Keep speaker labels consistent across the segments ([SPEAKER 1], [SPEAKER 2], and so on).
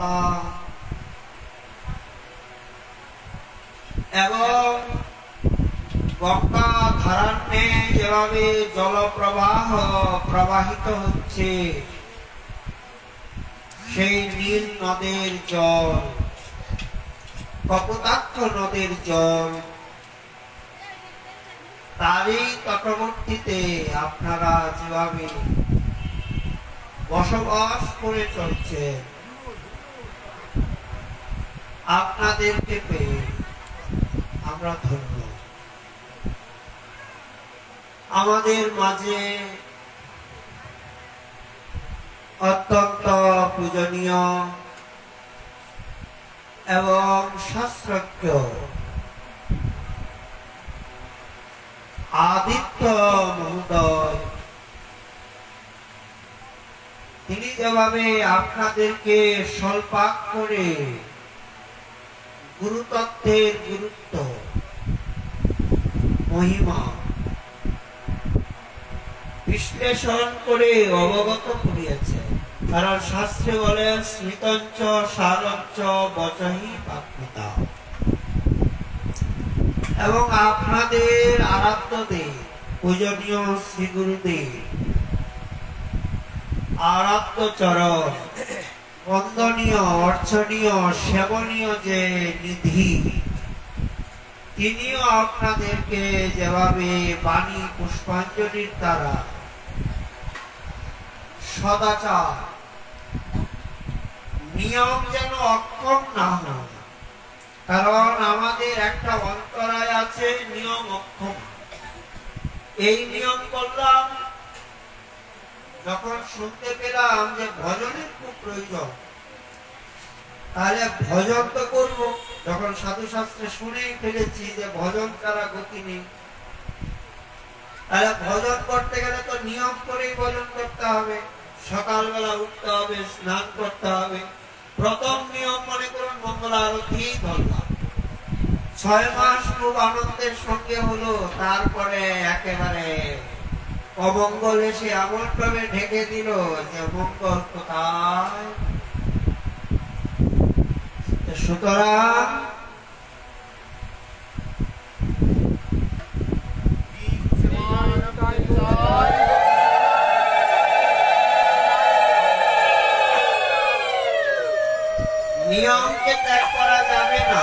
[SPEAKER 1] ক্ষমতা এবং গঙ্গা ধারান্যে যেভাবে জলপ্রবাহ প্রবাহিত হচ্ছে, সেই নীল নদের জল, কপোতাক্ষ নদের জল, তারই তটবর্তীতে আপনারা যেভাবে বসবাস করে চলছে, আপনাদেরকে পেয়ে আমরা ধন্য। আমাদের মাঝে অত্যন্ত পূজনীয় এবং শাস্ত্রজ্ঞ আদিত্য মহোদয়, তিনি যেভাবে আপনাদেরকে স্বল্পাক্ষরে গুরুতত্ত্বের গুরুত্ব, মহিমা বিশ্লেষণ করে অবগত করিয়েছে। কারণ শাস্ত্রে বলেন স্মৃতঞ্চ সারঞ্চ বচহি পাপিতা। এবং আপনাদের আরাধ্যদেব পূজনীয় শ্রী গুরুদেব আরাধ্য চরণ, বন্দনীয় অর্চনীয় সেবনীয় যে নিধি, তিনিও আপনাদেরকে যেভাবে বাণী পুষ্পাঞ্জলির দ্বারা সদাচার নিয়ম যেন অক্ষম না হয়। কারণ আমাদের একটা অন্তরায় আছে নিয়ম অক্ষম। এই নিয়ম করলাম যখন শুনতে পেলাম যে ভজনের খুব প্রয়োজন, তাহলে ভজন তো করবো। যখন সাধু শাস্ত্রে শুনেই ফেলেছি যে ভজন ছাড়া গতি নেই, তাহলে ভজন করতে গেলে তো নিয়ম করেই ভজন করতে হবে। সকালবেলা উঠতে হবে, স্নান করতে হবে। প্রথম নিয়ম মনে করুন মঙ্গল আরতি ধরলাম, 6 মাস খুব আনন্দের সঙ্গে হলো। তারপরে একেবারে অমঙ্গল এসে এমন ভাবে ঢেকে দিল যে মঙ্গল কোথায়। সুতরাং নিয়মকে ত্যাগ করা যাবে না।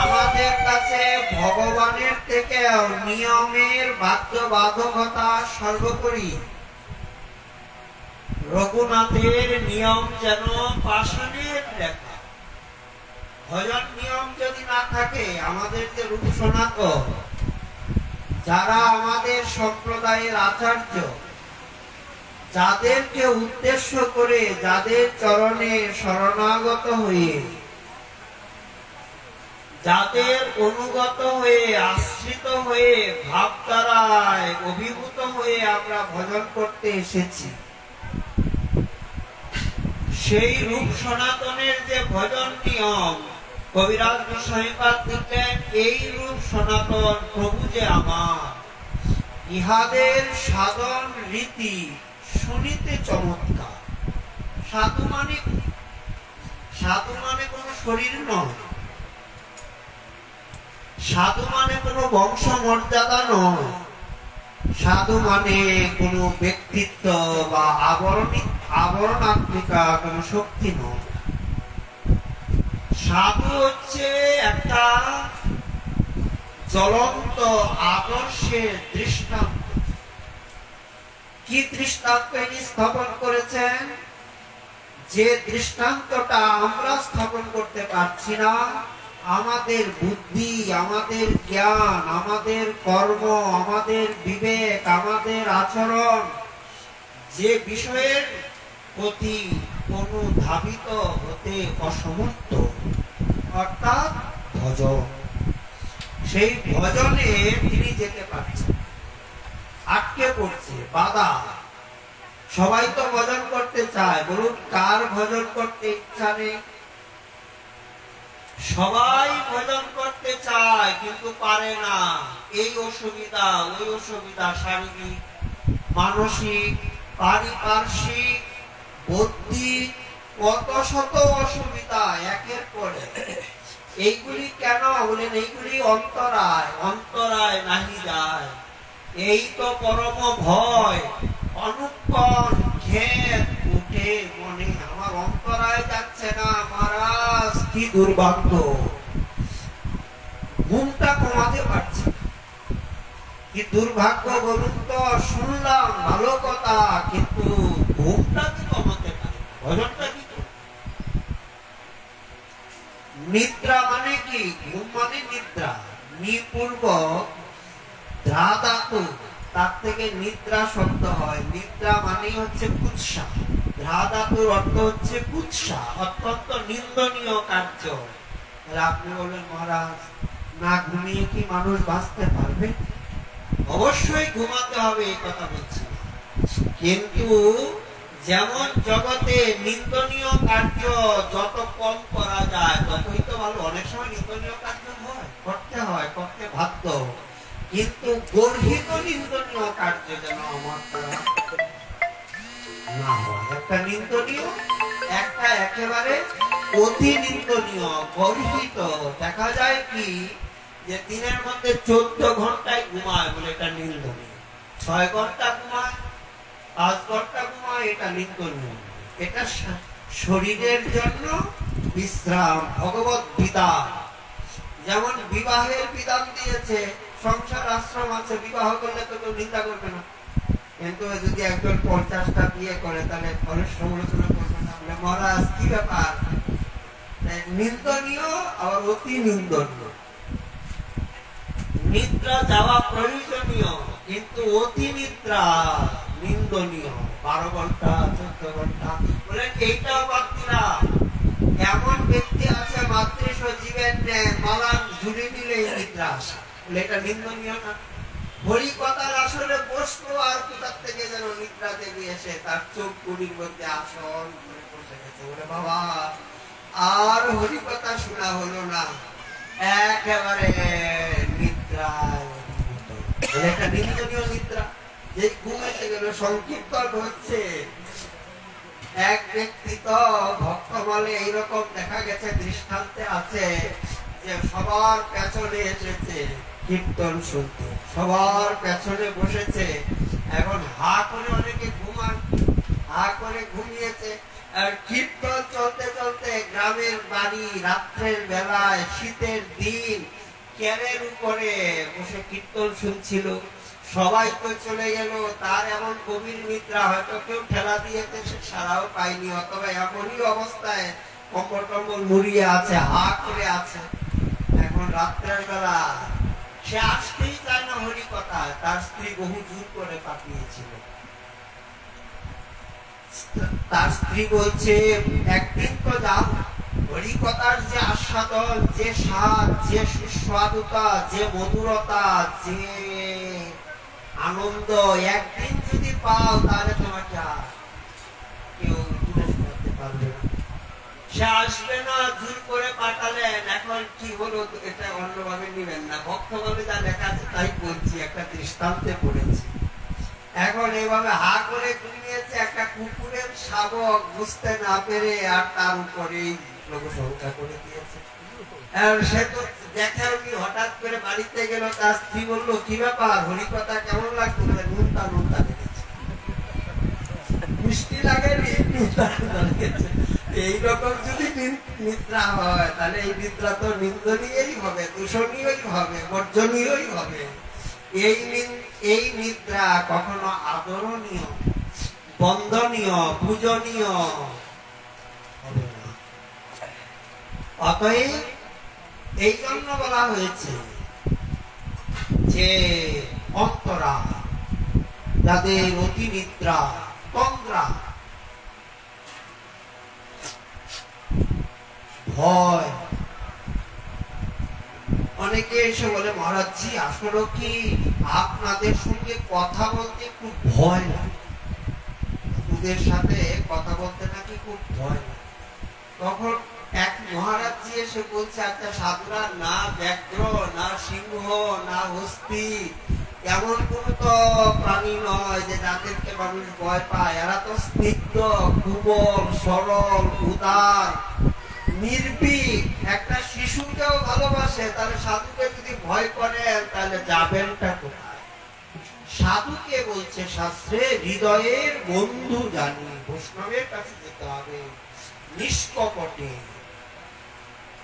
[SPEAKER 1] আমাদের কাছে ভগবানের থেকে নিয়মের বাধ্যবাধকতা সর্বোপরি। রঘুনাথের নিয়ম যেন পাষাণের রেখা। ভজন নিয়ম যদি না থাকে, আমাদের যে রূপ সনাতন, যারা আমাদের সম্প্রদায়ের আচার্য, যাদেরকে উদ্দেশ্য করে, যাদের চরণে শরণাগত হয়ে, যাদের অনুগত হয়ে, আশ্রিত হয়ে, ভাবধারায় অভিভূত হয়ে আমরা ভজন করতে এসেছি, সেই রূপ সনাতনের যে ভজন নিয়ম কবিরাজ গোস্বামীপাদ লিখলেন, এই রূপ সনাতন প্রভু যে আমার, ইহাদের সাধন রীতি শুনিতে চমৎকার। সাধু মানে কোন শরীর নয়, সাধু মানে কোন বংশ মর্যাদা নয়, সাধু মানে কোন ব্যক্তিত্ব বা আবরণাত্মিকা কোন শক্তি নয়। সাধু হচ্ছে একটা জ্বলন্ত আদর্শের দৃষ্টান্ত। কি দৃষ্টান্ত ইনি স্থাপন করেছেন? যে দৃষ্টান্তটা আমরা স্থাপন করতে পারছি না, আমাদের বুদ্ধি, আমাদের জ্ঞান, আমাদের কর্ম, আমাদের বিবেক, আমাদের আচরণ যে বিষয়ের প্রতি অনুধাবিত হতে অসমর্থ, অর্থাৎ ভজন, সেই ভজনে তিনি যেতে পারছেন, আটকে পড়ছে, বাধা। সবাই তো ভজন করতে চায়, বলুন কার ভজন করতে ইচ্ছা নেই? সবাই ভজন করতে চায় কিন্তু পারে না। এই অসুবিধা, ওই অসুবিধা, শারীরিক, মানসিক, পারিপার্শ্বিক, বৌদ্ধিক, কত শত অসুবিধা একের পরে। এইগুলি কেন বলেন? এইগুলি অন্তরায়, অন্তরায় নাহি যায়। এই তো পরম ভয়, অনুক্ষণ ঘের উঠে মনে। আমার অন্তরায় যাচ্ছে না মহারাজ, কি দুর্ভাগ্য। ঘুমটা কমাতে পারছি, কি দুর্ভাগ্য বলুন তো। শুনলাম ভালো কথা, কিন্তু ঘুমটা কি কমাতে পারে? ভজনটা কি? নিদ্রা মানে কি? ঘুম মানে নিদ্রা। নিপূর্বক ধা ধাতু, তার থেকে নিদ্রা শব্দ হয়। নিদ্রা মানে হচ্ছে কুৎসা। ধা ধাতুর অর্থ হচ্ছে কুৎসা, অত্যন্ত নিন্দনীয় কার্য। আপনি বলেন মহারাজ, না ঘুমিয়ে কি মানুষ বাঁচতে পারবে? অবশ্যই ঘুমাতে হবে, এই কথা বলছি। কিন্তু যেমন জগতে নিন্দনীয় কার্য যত কম করা যায় ততই তো ভালো। অনেক সময় নিন্দনীয় কার্য হয়, করতে বাধ্য, কিন্তু গর্হিত নিন্দনীয় কার্য যেন আমার দ্বারা না হয়। একটা নিন্দনীয়, একটা একেবারে অতি নিন্দনীয়, গর্হিত। দেখা যায় কি যে দিনের মধ্যে 14 ঘন্টায় ঘুমায় বলে এটা নিন্দনীয়, 6 ঘন্টা ঘুমায়, 5 ঘন্টা ঘুমায়, এটা নিন্দনীয়। এটা শরীরের জন্য বিশ্রাম, ভগবত বিধান। যেমন বিবাহের বিধান দিয়েছে, সংসার আশ্রম আছে, বিবাহ করলে তো কেউ নিন্দা করবে না। কিন্তু যদি একজন 50টা বিয়ে করে তাহলে ফলের সমালোচনা করবে না। বলে মহারাজ কি ব্যাপার? নিন্দনীয় আর অতি নিন্দনীয়। নিদ্রা যাওয়া প্রয়োজনীয়, কিন্তু অতি নিদ্রা নিন্দনীয়। 12 ঘন্টা 14 ঘন্টা বলে এইটাও বাচ্চারা। এমন ব্যক্তি আছে মাতৃশ জীবের মালান ঝুলি দিলে নিদ্রা আসে, বলে এটা নিন্দনীয় না। হরি কথার আসলে বসলো আর কোথার থেকে যেন নিদ্রা দেবী এসে তার চোখ গুলির মধ্যে আসন করে বসে গেছে। বলে বাবা আর হরি কথা শোনা হলো না, একেবারে নিদ্রায়। এটা নিন্দনীয় নিদ্রা। যে ঘুমাইতে গেল সংকীর্তন হচ্ছে, এক ব্যক্তি তো ভক্তমলে এইরকম দেখা গেছে, দৃষ্টান্তে আছে যে সবার পেছনে এসেছে কীর্তন শুনতে, সবার পেছনে বসেছে। এখন হা করে অনেকে ঘুমান, হা করে ঘুমিয়েছে। আর কীর্তন চলতে চলতে গ্রামের বাড়ি রাত্রের বেলায় শীতের দিন কেরের উপরে বসে কীর্তন শুনছিল। সবাই তো চলে গেল, তার এমন গভীর নিদ্রা, হয়তো কেউ ঠেলা দিয়েছে, সে সারাও পায়নি, অথবা এমনই অবস্থায় কম্বল টম্বল মুড়িয়ে আছে, হা করে আছে। এখন রাত্রের বেলা সে আসতেই চায় না হরি কথা, তার স্ত্রী বহু জোর করে পাঠিয়েছিল। তার স্ত্রী বলছে একদিন তো যাও, হরি কথার যে আস্বাদন, যে স্বাদ, যে সুস্বাদুতা, যে মধুরতা, যে আনন্দ একদিন যদি পাও তাহলে তোমাকে আর কেউ করতে পারবে না। সে আসবে না, জোর করে পাঠালেন। এখন কি হলো এটা অন্যভাবে নিবেন না, ভক্ত বলে যা লেখা আছে তাই বলছি, একটা দৃষ্টান্তে পড়েছি। এখন এইভাবে হা করে ঘুমিয়েছে, একটা কুকুরের শাবক বুঝতে না পেরে আর তার উপরেই লোক সংখ্যা করে দিয়েছে। সে তো দেখাওনি, হঠাৎ করে বাড়িতে গেল, তার স্ত্রী বললো কি ব্যাপার, হরি কথা কেমন লাগতো? নুনটা নুনটা লেগেছে, মিষ্টি লাগেনি, নুনটা নুনটা লেগেছে। এইরকম যদি নিদ্রা হয় তাহলে এই নিদ্রা তো নিন্দনীয়ই হবে, দূষণীয়ই হবে, বর্জনীয়ই হবে। এই নিদ্রা কখনো আদরণীয়, বন্দনীয়, পূজনীয় হবে না। অতএব এই জন্য বলা হয়েছে যে অন্তরা, যাদের অতি নিদ্রা, তন্দ্রা, ভয়। অনেকে এসে বলে মহারাজ জি আসলে কি আপনাদের সঙ্গে কথা বলতে খুব ভয় লাগে, ওদের সাথে কথা বলতে নাকি খুব ভয় লাগে। তখন এক মহারাজ জি এসে বলছে আচ্ছা সাধুরা না ব্যাঘ্র, না সিংহ, না হস্তি, এমন কোন তো প্রাণী নয় যে যাদেরকে মানুষ ভয় পায়। এরা তো স্নিগ্ধ, কোমল, সরল, উদার, নির্ভীক। একটা শিশুকেও ভালোবাসে, তাহলে সাধুকে যদি ভয় করেন তাহলে যাবেনটা কোথায়? সাধুকে বলছে শাস্ত্রে হৃদয়ের বন্ধু জানি, বৈষ্ণবের কাছে যেতে হবে নিষ্কপটে।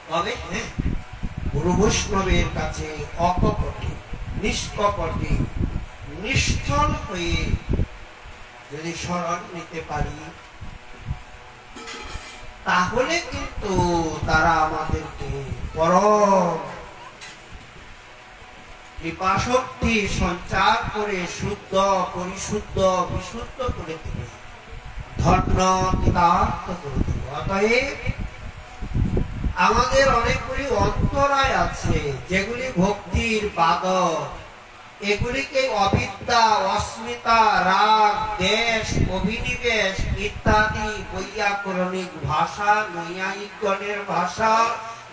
[SPEAKER 1] তবে হ্যাঁ, গুরু বৈষ্ণবের কাছে অকপটে, নিষ্কপটে, নিষ্ঠল হয়ে যদি শরণ নিতে পারি, তাহলে কিন্তু তারা আমাদেরকে পরম কৃপাশক্তি সঞ্চার করে শুদ্ধ, পরিশুদ্ধ, বিশুদ্ধ করে দেবে, ধন্য কৃতার্থ করে দেবে। অতএব আমাদের অনেকগুলি অন্তরায় আছে যেগুলি ভক্তির বাদক। এগুলিকে অবিদ্যা, অস্মিতা, রাগ, দেশ, অভিনিবেশ ইত্যাদি বৈয়াকরণিক ভাষা, নৈয়ায়িকগণের ভাষা,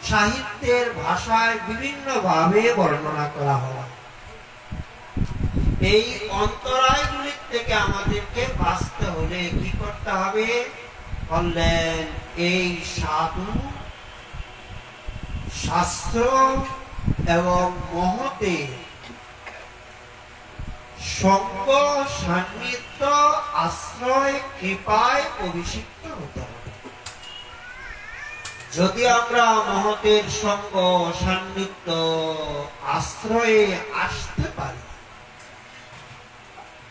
[SPEAKER 1] সাহিত্যের ভাষায় বিভিন্ন ভাবে বর্ণনা করা হয়। এই অন্তরায়গুলি থেকে আমাদেরকে বাঁচতে হলে কি করতে হবে বললেন? এই সাধু, শাস্ত্র এবং মহতের সঙ্গ, সান্নিধ্য, আশ্রয়, কৃপায় অভিষিক্ত হতে হবে। যদি আমরা মহতের সঙ্গ, সান্নিধ্য, আশ্রয়ে আসতে পারি,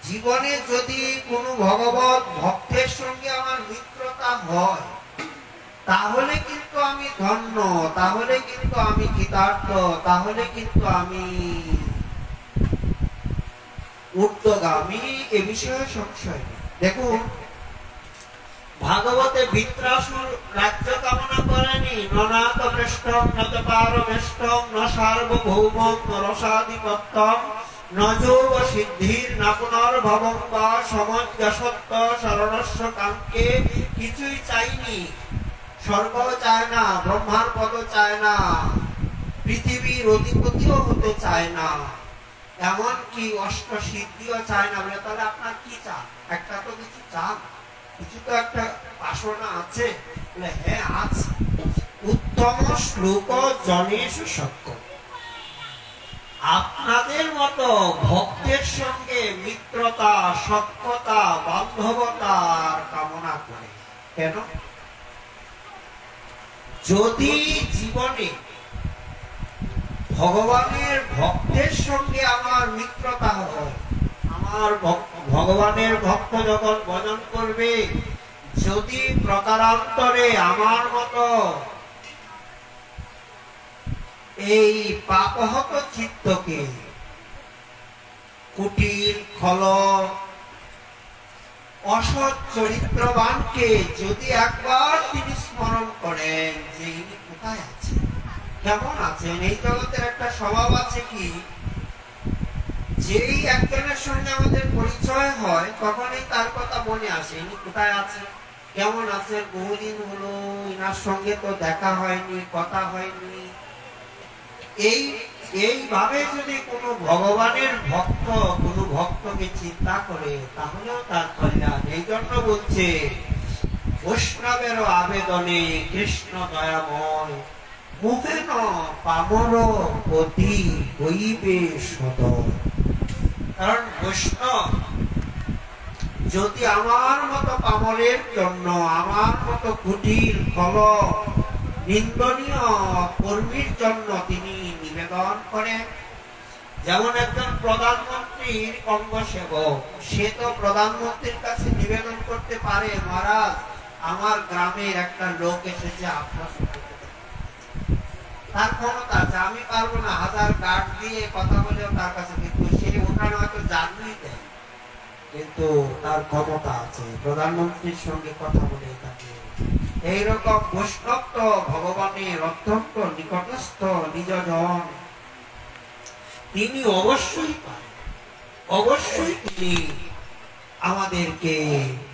[SPEAKER 1] জীবনে যদি কোনো ভগবত ভক্তের সঙ্গে আমার মিত্রতা হয়, তাহলে কিন্তু আমি ধন্য, তাহলে কিন্তু আমি কৃতার্থ, তাহলে কিন্তু আমি ঊর্ধ্বগামী, এ বিষয়ে সংশয় নেই। দেখুন, ভাগবতে বৃত্রাসুর রাজ্য কামনা করেনি। ননাত পৃষ্ঠং নত পারমেষ্টং ন সার্বভৌমং ন রসাধিপত্যং ন যোগ সিদ্ধির না পুনর্ভবং বা সমঞ্জসত্ব শরণস্য কাঙ্কে। কিছুই চাইনি, স্বর্গ চায় না, ব্রহ্মার পদ চায় না, পৃথিবীর অধিপতিও হতে চায় না, এমনকি অষ্ট সিদ্ধিও চায় না। বলে তাহলে আপনার কি চান? একটা তো কিছু চান, কিছু তো একটা বাসনা আছে। বলে হ্যাঁ আছে। উত্তম শ্লোক জনেশ সক্য। আপনাদের মতো ভক্তের সঙ্গে মিত্রতা, সখ্যতা, বান্ধবতার কামনা করে। কেন? যদি জীবনে ভগবানের ভক্তের সঙ্গে আমার মিত্রতা হয়, আমার ভগবানের ভক্ত যখন ভজন করবে, যদি প্রকারান্তরে আমার মতো এই পাপহত চিত্তকে, কুটিল, খল, অসৎ চরিত্রবানকে যদি একবার তিনি স্মরণ করেন যে ইনি কোথায় আছেন, কেমন আছেন, এই জগতের একটা স্বভাব আছে কি, যেই একজনের সঙ্গে আমাদের পরিচয় হয় তখনই তার কথা মনে আসে, ইনি কোথায় আছেন, কেমন আছেন, বহুদিন হলো ইনার সঙ্গে তো দেখা হয়নি, কথা হয়নি। এইভাবে যদি কোনো ভগবানের ভক্ত কোনো ভক্তকে চিন্তা করে, তাহলেও তার কল্যাণ। এই জন্য বলছে বৈষ্ণবের আবেদনে কৃষ্ণ দয়াময় মুহেন পামর গতি হইবে সদয়। কারণ বৈষ্ণব যদি আমার মতো পামরের জন্য, আমার মতো কুটিল, খল, নিন্দনীয় কর্মীর জন্য তিনি নিবেদন করেন। যেমন একজন প্রধানমন্ত্রীর অঙ্গসেবক, সে তো প্রধানমন্ত্রীর কাছে নিবেদন করতে পারে, মহারাজ আমার গ্রামের একটা লোক এসেছে, আপনার তার ক্ষমতা আছে, আমি পারবো না, হাজার গার্ড দিয়ে কথা বলেও তার কাছে, কিন্তু সে ওখানে হয়তো জানই দেয়, কিন্তু তার ক্ষমতা আছে, প্রধানমন্ত্রীর সঙ্গে কথা বলে থাকে। এইরকম বৈষ্ণব ভগবানের অত্যন্ত নিকটস্থ নিজজন, তিনি অবশ্যই পান, অবশ্যই তিনি আমাদেরকে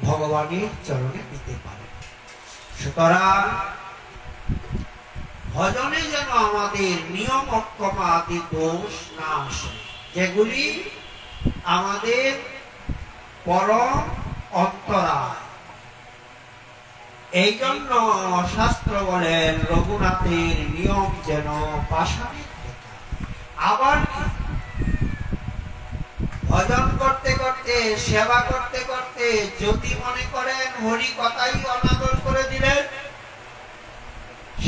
[SPEAKER 1] ভগবানের চরণে দিতে পারেন। সুতরাং ভজনে যেন আমাদের নিয়ম অক্ষমা আদি দোষ না আসে, যেগুলি আমাদের পরম অন্তরায়। এই জন্য শাস্ত্র বলেন রঘুনাথের নিয়ম যেন পাষাণের কথা। আবার ভজন করতে করতে, সেবা করতে করতে যদি মনে করেন হরি কথাই অনাদর করে দিলেন,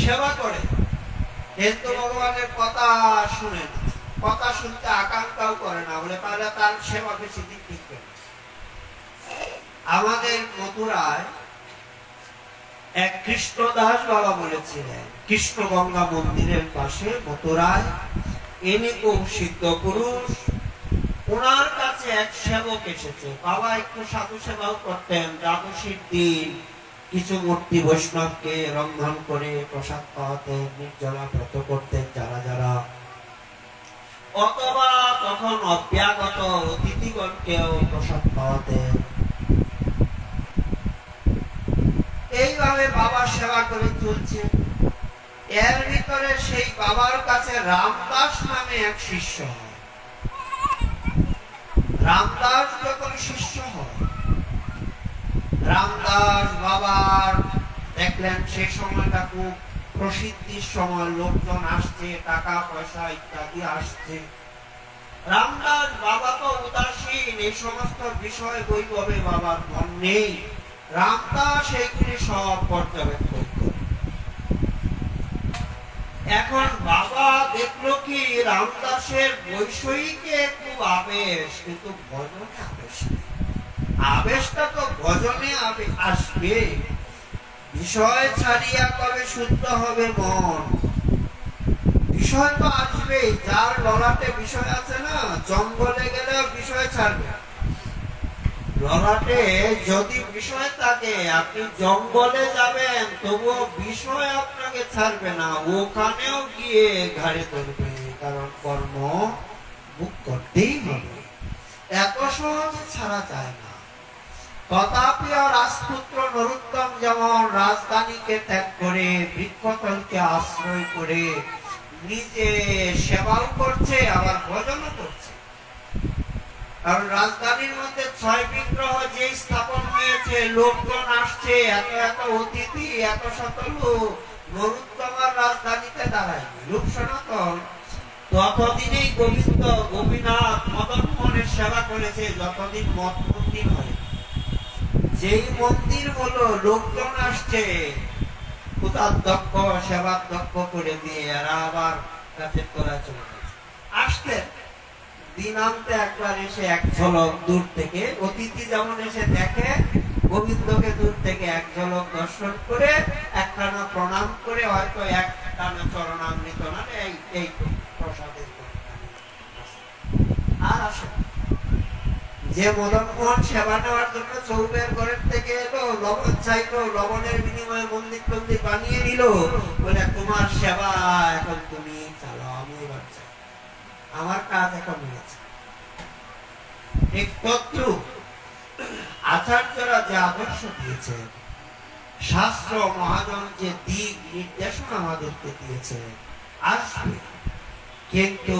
[SPEAKER 1] সেবা করে কিন্তু ভগবানের কথা শুনে না, কথা শুনতে আকাঙ্ক্ষাও করে না, বলে তাহলে তার সেবা বেশি দিন টিকবে না। আমাদের মথুরায় এক কৃষ্ণদাস বাবা বলেছিলেন, কৃষ্ণ গঙ্গা মন্দিরের পাশে মথুরায়, ইনি খুব সিদ্ধ পুরুষ। ওনার কাছে এক সেবক এসেছে, বাবা একটু সাধু সেবাও করতেন, দ্বাদশীর দিন কিছু মূর্তি বৈষ্ণবকে রন্ধন করে প্রসাদ খাওয়াতেন, নির্জলা ব্রত করতেন যারা যারা, অথবা তখন অভ্যাগত অতিথিগণকেও প্রসাদ খাওয়াতেন। এইভাবে বাবা সেবা করে চলছে। এর ভিতরে সেই বাবার কাছে রামদাস নামে এক শিষ্য হয়। রামদাস যখন শিষ্য হয়, রামদাস বাবার দেখলেন সেই সময়টা খুব প্রসিদ্ধির সময়, লোকজন আসছে, টাকা পয়সা ইত্যাদি আসছে। রামদাস বাবা তো উদাসীন, এই সমস্ত বিষয় বৈভবে বাবার মন নেই। রামদাস এইগুলি সব পর্যবেক্ষণ করে। এখন বাবা দেখলো কি রামদাসের বৈষয়িকে খুব আবেশ, কিন্তু ভজনে আবেশ নেই। আবেশটা তো ভজনে আসবে, বিষয় ছাড়িয়া কবে শুদ্ধ হবে মন। বিষয় তো আসবে, যার ললাটে বিষয় আছে না, জঙ্গলে গেলেও বিষয় ছাড়বে। ললাটে যদি বিষয় থাকে, আপনি জঙ্গলে যাবেন তবুও বিষয় আপনাকে ছাড়বে না, ওখানেও গিয়ে ঘাড়ে ধরবে, কারণ কর্ম মুখ করতেই হবে, এত সহজ ছাড়া যায় না। তথাপি রাজপুত্র নরোত্তম যেমন রাজধানীকে ত্যাগ করে বৃক্ষতলকে আশ্রয় করে নিজে সেবাও করছে, আবার ভজনও করছে। কারণ রাজধানীর মধ্যে 6 বিগ্রহ যে স্থাপন হয়েছে, লোকজন আসছে, এত এত অতিথি, এত শত লোক, নরোত্তম রাজধানীতে দাঁড়ায়। রূপ সনাতন ততদিনেই গোবিন্দ, গোপীনাথ, মদন মোহনের সেবা করেছে যতদিন মঠ মন্দির হয়। যেই মন্দির হলো, লোকজন আসছে, ক্ষুধাধ্যক্ষ সেবাধ্যক্ষ করে দিয়ে এরা আবার কাছে তোলা চলে আসতে। দিনান্তে একবার এসে এক ঝলক দূর থেকে, অতিথি যেমন এসে দেখে, গোবিন্দকে দূর থেকে এক ঝলক দর্শন করে একখানা প্রণাম করে হয়তো একখানা চরণামৃত না এই প্রসাদের আর আসে। যে মদন মোহন সেবা নেওয়ার জন্য চৌবের ঘরের থেকে এলো, লবণ চাইলো, লবণের বিনিময়ে মন্দির টন্দির বানিয়ে নিল, বলে তোমার সেবা এখন তুমি চালাও, আমি এবার চাই, আমার কাজ এখন হয়েছে। ঠিক তদ্রূপ আচার্যরা যে আদর্শ দিয়েছে, শাস্ত্র মহাজন যে দিক নির্দেশনা আমাদেরকে দিয়েছে, আসবে, কিন্তু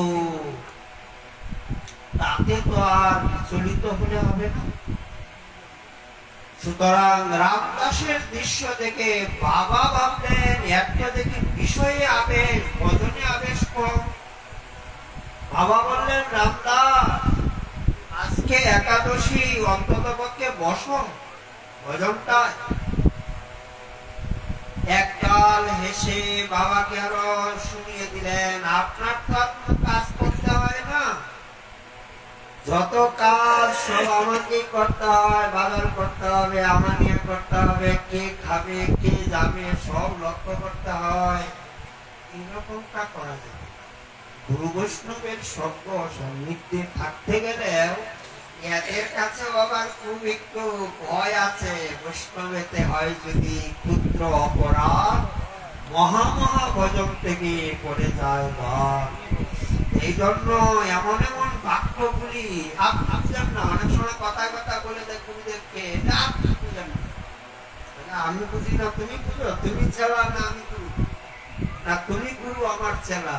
[SPEAKER 1] তাতে তো আর বিচলিত হলে হবে না। সুতরাং রামদাসের দৃশ্য দেখে বাবা ভাবলেন একটা দেখে বিষয়ে আবেশ, ভজনে আবেশ কম। বাবা বললেন, রামদাস আজকে একাদশী, অন্তত পক্ষে বসো ভজনটা। এককাল হেসে বাবাকে আরো শুনিয়ে দিলেন, আপনার তো কাজ করতে হয় না, যত কাজ সব আমাকেই করতে হয়, বাজার করতে হবে, আমানিয়া করতে হবে, কে খাবে কে যাবে সব লক্ষ্য করতে হয়। এরকমটা করা যাবে। গুরু বৈষ্ণবের সঙ্গ সান্নিধ্যে থাকতে গেলেও এদের কাছে আবার খুব একটু ভয় আছে, বৈষ্ণবেতে হয় যদি ক্ষুদ্র অপরাধ, মহা মহা ভজন থেকে পড়ে যায় বা। এই জন্য এমন এমন বাক্যগুলি আপনি বুঝেন না, অনেক সময় কথা কথা বলে গুরুদেবকে, এটা আপনি বুঝেন না, আমি বুঝি না তুমি বুঝো, তুমি চেলা না আমি গুরু, না তুমি গুরু আমার চেলা,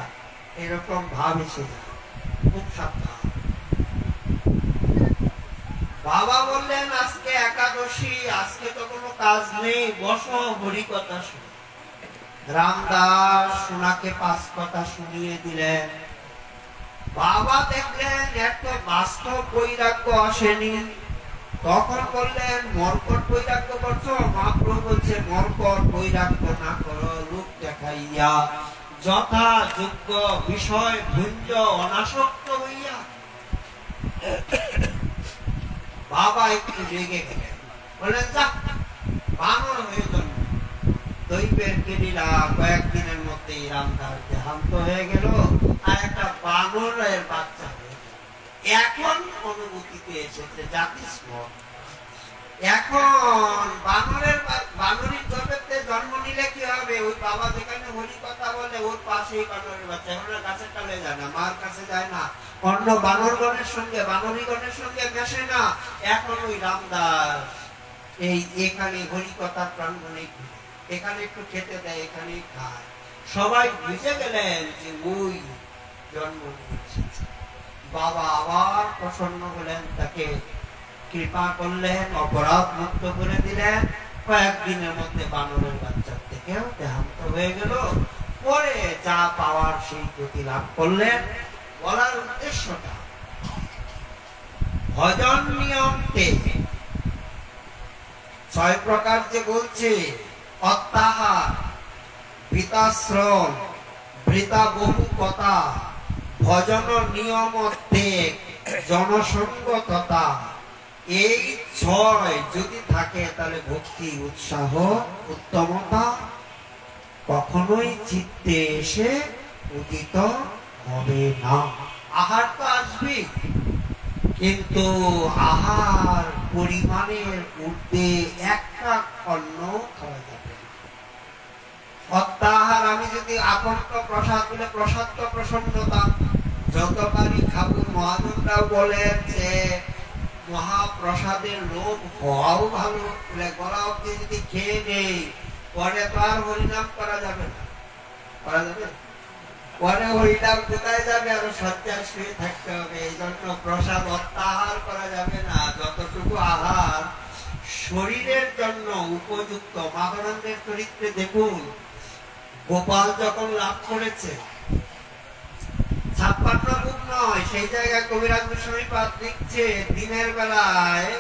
[SPEAKER 1] এরকম ভাব এসে যায়। খুব সাবধান। বাবা বললেন আজকে একাদশী, আজকে তো কোনো কাজ নেই, বসো হরি কথা শুনো। রামদাস সোনাকে 5 কথা শুনিয়ে দিলেন। বাবা দেখলেন এত বাস্তব বৈরাগ্য আসেনি। তখন বললেন মর্কট বৈরাগ্য করছো? মহাপ্রভু বলছে মর্কট বৈরাগ্য না করো, রূপ দেখাইয়া যথা যোগ্য বিষয় ভুঞ্জ অনাসক্ত হইয়া। বাবা একটু রেগে গেলেন, বললেন যা বানর হয়ে জন্ম। দৈবের কেরিলা কয়েকদিনের মধ্যেই রামদাস দেহান্ত হয়ে গেল, আর একটা বানরের বাচ্চা হয়ে গেল। এখন অনুভূতিতে এসেছে জাতিস্ম। এখন বানরের গর্ভে জন্ম নিলে কি হবে? ওই বাবা যেখানে হরি কথা বলে ওর পাশেই বানরের বাচ্চা। এখন গাছের তলে যায় না, মার কাছে যায় না, অন্য বানরগণের সঙ্গে বানরীগণের সঙ্গে মেশে না। এখন ওই রামদাস এই এখানে হরি কথার প্রাঙ্গণে এখানে একটু খেতে দেয়, এখানেই খায়। সবাই বুঝে গেলেন যে ওই জন্ম নিয়েছে। বাবা আবার প্রসন্ন হলেন, তাকে কৃপা করলেন, অপরাধ মুক্ত করে দিলেন। কয়েকদিনের মধ্যে বানরের বাচ্চার থেকেও দেহান্ত হয়ে গেল। পরে যা পাওয়ার সেই গতি লাভ করলেন। বলার উদ্দেশ্যটা ভজন নিয়মকে 6 প্রকার যে বলছে, অত্যাহার, বৃতাশ্রম, বৃতা বহু কথা, ভজন নিয়ম ত্যাগ, জনসঙ্গ তথা, এই 6 যদি থাকে তাহলে ভক্তি, উৎসাহ, উত্তমতা কখনোই চিত্তে এসে উদিত হবে না। আহার তো আসবে, কিন্তু আহার পরিমাণের ঊর্ধ্বে একটা অন্ন খাওয়া যাবে না। অত্যাহার, আমি যদি আপন্ত প্রসাদ বলে, প্রসাদ তো প্রসন্নতা, যত পারি খাবো। মহাজনরাও বলেন যে মহাপ্রসাদের লোভ হওয়াও ভালো, গলা অব্দি যদি খেয়ে নেই পরে তো আর হরিনাম করা যাবে না। করা যাবে? পরে হরিনাম কোথায় যাবে? আরো শয্যায় শুয়ে থাকতে হবে। এই জন্য প্রসাদ অত্যাহার করা যাবে না। যতটুকু আহার শরীরের জন্য উপযুক্ত। মাধবানন্দের চরিত্রে দেখুন, গোপাল যখন লাভ করেছে 56 বুক নয়, সেই জায়গায় কবিরাজ গোস্বামী পাদ লিখছে, দিনের বেলায়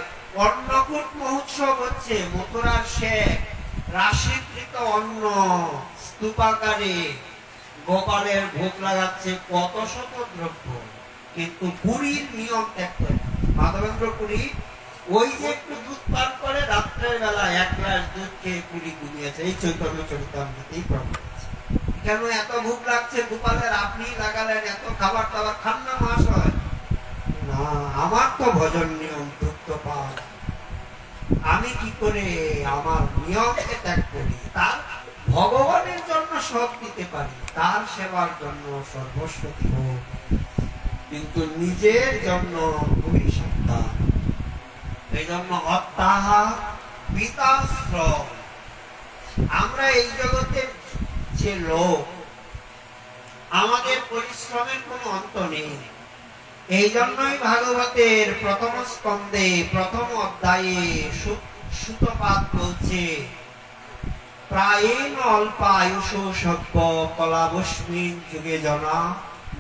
[SPEAKER 1] অন্নকূট মহোৎসব হচ্ছে। মথুরার শেখ রাশিকৃত অন্ন স্তূপাকারে গোপালের ভোগ লাগাচ্ছে, কত শত দ্রব্য, কিন্তু পুরীর নিয়ম ত্যাগ করে। মাধবেন্দ্র পুরী ওই যে একটু দুধ পান করে, রাত্রের বেলা 1 গ্লাস দুধ খেয়ে পুরী ঘুমিয়েছে। এই চৈতন্য চরিতামৃতেই প্রমাণ আছে। কেন এত ভোগ লাগছে গোপালের? আপনি লাগালেন, এত খাবার টাবার খান না মহাশয়? না, আমার তো ভজন নিয়ম তৃপ্ত পান, আমি কি করে আমার নিয়মকে ত্যাগ করি? তার ভগবানের জন্য সব দিতে পারি, তার সেবার জন্য সর্বস্ব দিব, কিন্তু নিজের জন্য খুবই সাবধান। এই জন্য অত্যাহার, বৃতাশ্রম। আমরা এই জগতে যে লোক, আমাদের পরিশ্রমের কোনো অন্ত নেই। এই জন্যই ভাগবতের প্রথম স্কন্ধে প্রথম অধ্যায়ে সুতপাদ বলছে, প্রায়ণ অল্পায়ুষ সভ্য কলাবস্মিন যুগে জনা,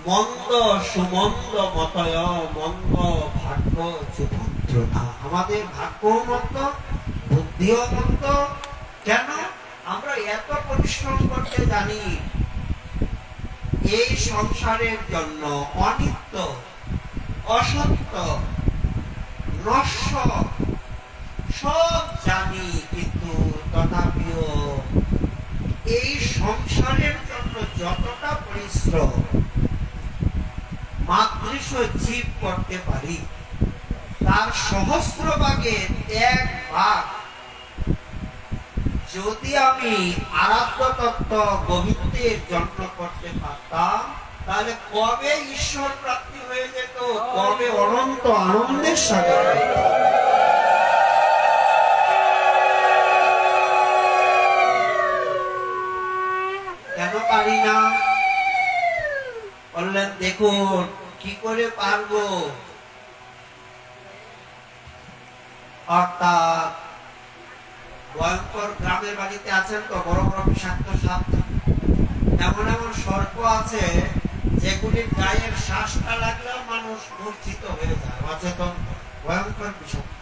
[SPEAKER 1] মন্দ সুমন্দ মতয় মন্দ ভাগ্য যুভদ্রতা। আমাদের ভাগ্যও মন্দ, বুদ্ধিও মন্দ। কেন? আমরা এত পরিশ্রম করতে জানি এই সংসারের জন্য, অনিত্য, অসত্য, নশ্বর সব জানি, কিন্তু তথাপিও এই সংসারের জন্য যতটা পরিশ্রম মাতৃষ জীব করতে পারি, তার সহস্র ভাগের 1 ভাগ যদি আমি আরাধ্য তত্ত্ব গোবিন্দের জন্য করতে পারতাম, তাহলে কবে ঈশ্বর প্রাপ্তি হয়ে যেত, কবে অনন্ত আনন্দের সাগর। কেন পারি না? বললেন দেখুন কি করে পারবো। অর্থাৎ ভয়ঙ্কর গ্রামের বাড়িতে আছেন তো, বড় বড় বিষাক্ত সাপ, এমন এমন সর্প আছে যেগুলির গায়ের শ্বাসটা লাগলেও মানুষ মূর্ছিত হয়ে যায়, অচেতন, ভয়ঙ্কর বিষাক্ত।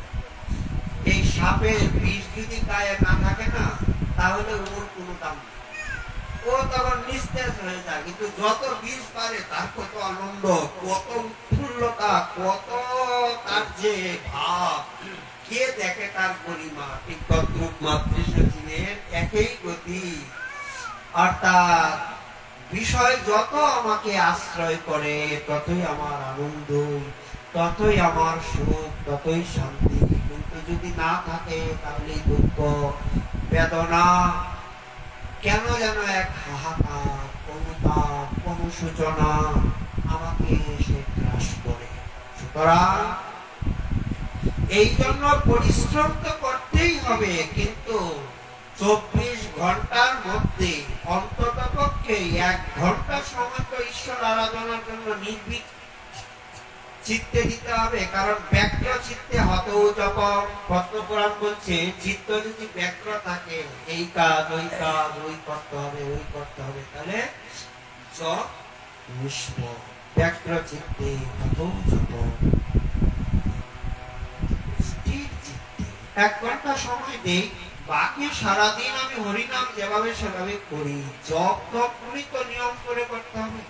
[SPEAKER 1] এই সাপের বিষ যদি গায়ে না থাকে না, তাহলে ওর কোনো দাম নেই, ও তখন নিস্তেজ হয়ে যায়। কিন্তু যত বিষ পারে তার কত আনন্দ, কত উৎফুল্লতা, কত তার যে ভাব, কে দেখে তার পরিমা। ঠিক তদ্রূপ মাতৃষ্ণ জীবের একই গতি। অর্থাৎ বিষয় যত আমাকে আশ্রয় করে ততই আমার আনন্দ, ততই আমার সুখ, ততই শান্তি। কিন্তু যদি না থাকে তাহলে দুঃখ, বেদনা, কেন যেন এক হাহাকার, অনুতাপ, অনুশোচনা আমাকে এসে গ্রাস করে। সুতরাং এই জন্য পরিশ্রম তো করতেই হবে, কিন্তু 24 ঘন্টার মধ্যে অন্তত পক্ষে 1 ঘন্টা সময় তো ঈশ্বর আরাধনার জন্য নির্ভীক চিত্তে দিতে হবে। কারণ ব্যগ্র চিত্তে হতেও যখন পদ্মপুরাণ বলছে, চিত্ত যদি ব্যগ্র থাকে, এই কাজ ওই কাজ, ওই করতে হবে, ওই করতে হবে, তাহলে ব্যগ্র চিত্তে হতেও যখন 1 ঘন্টা সময় দেই, বাকি সারাদিন আমি হরিনাম যেভাবে সেভাবে করি। জপ তপনি তো নিয়ম করে করতে হবে।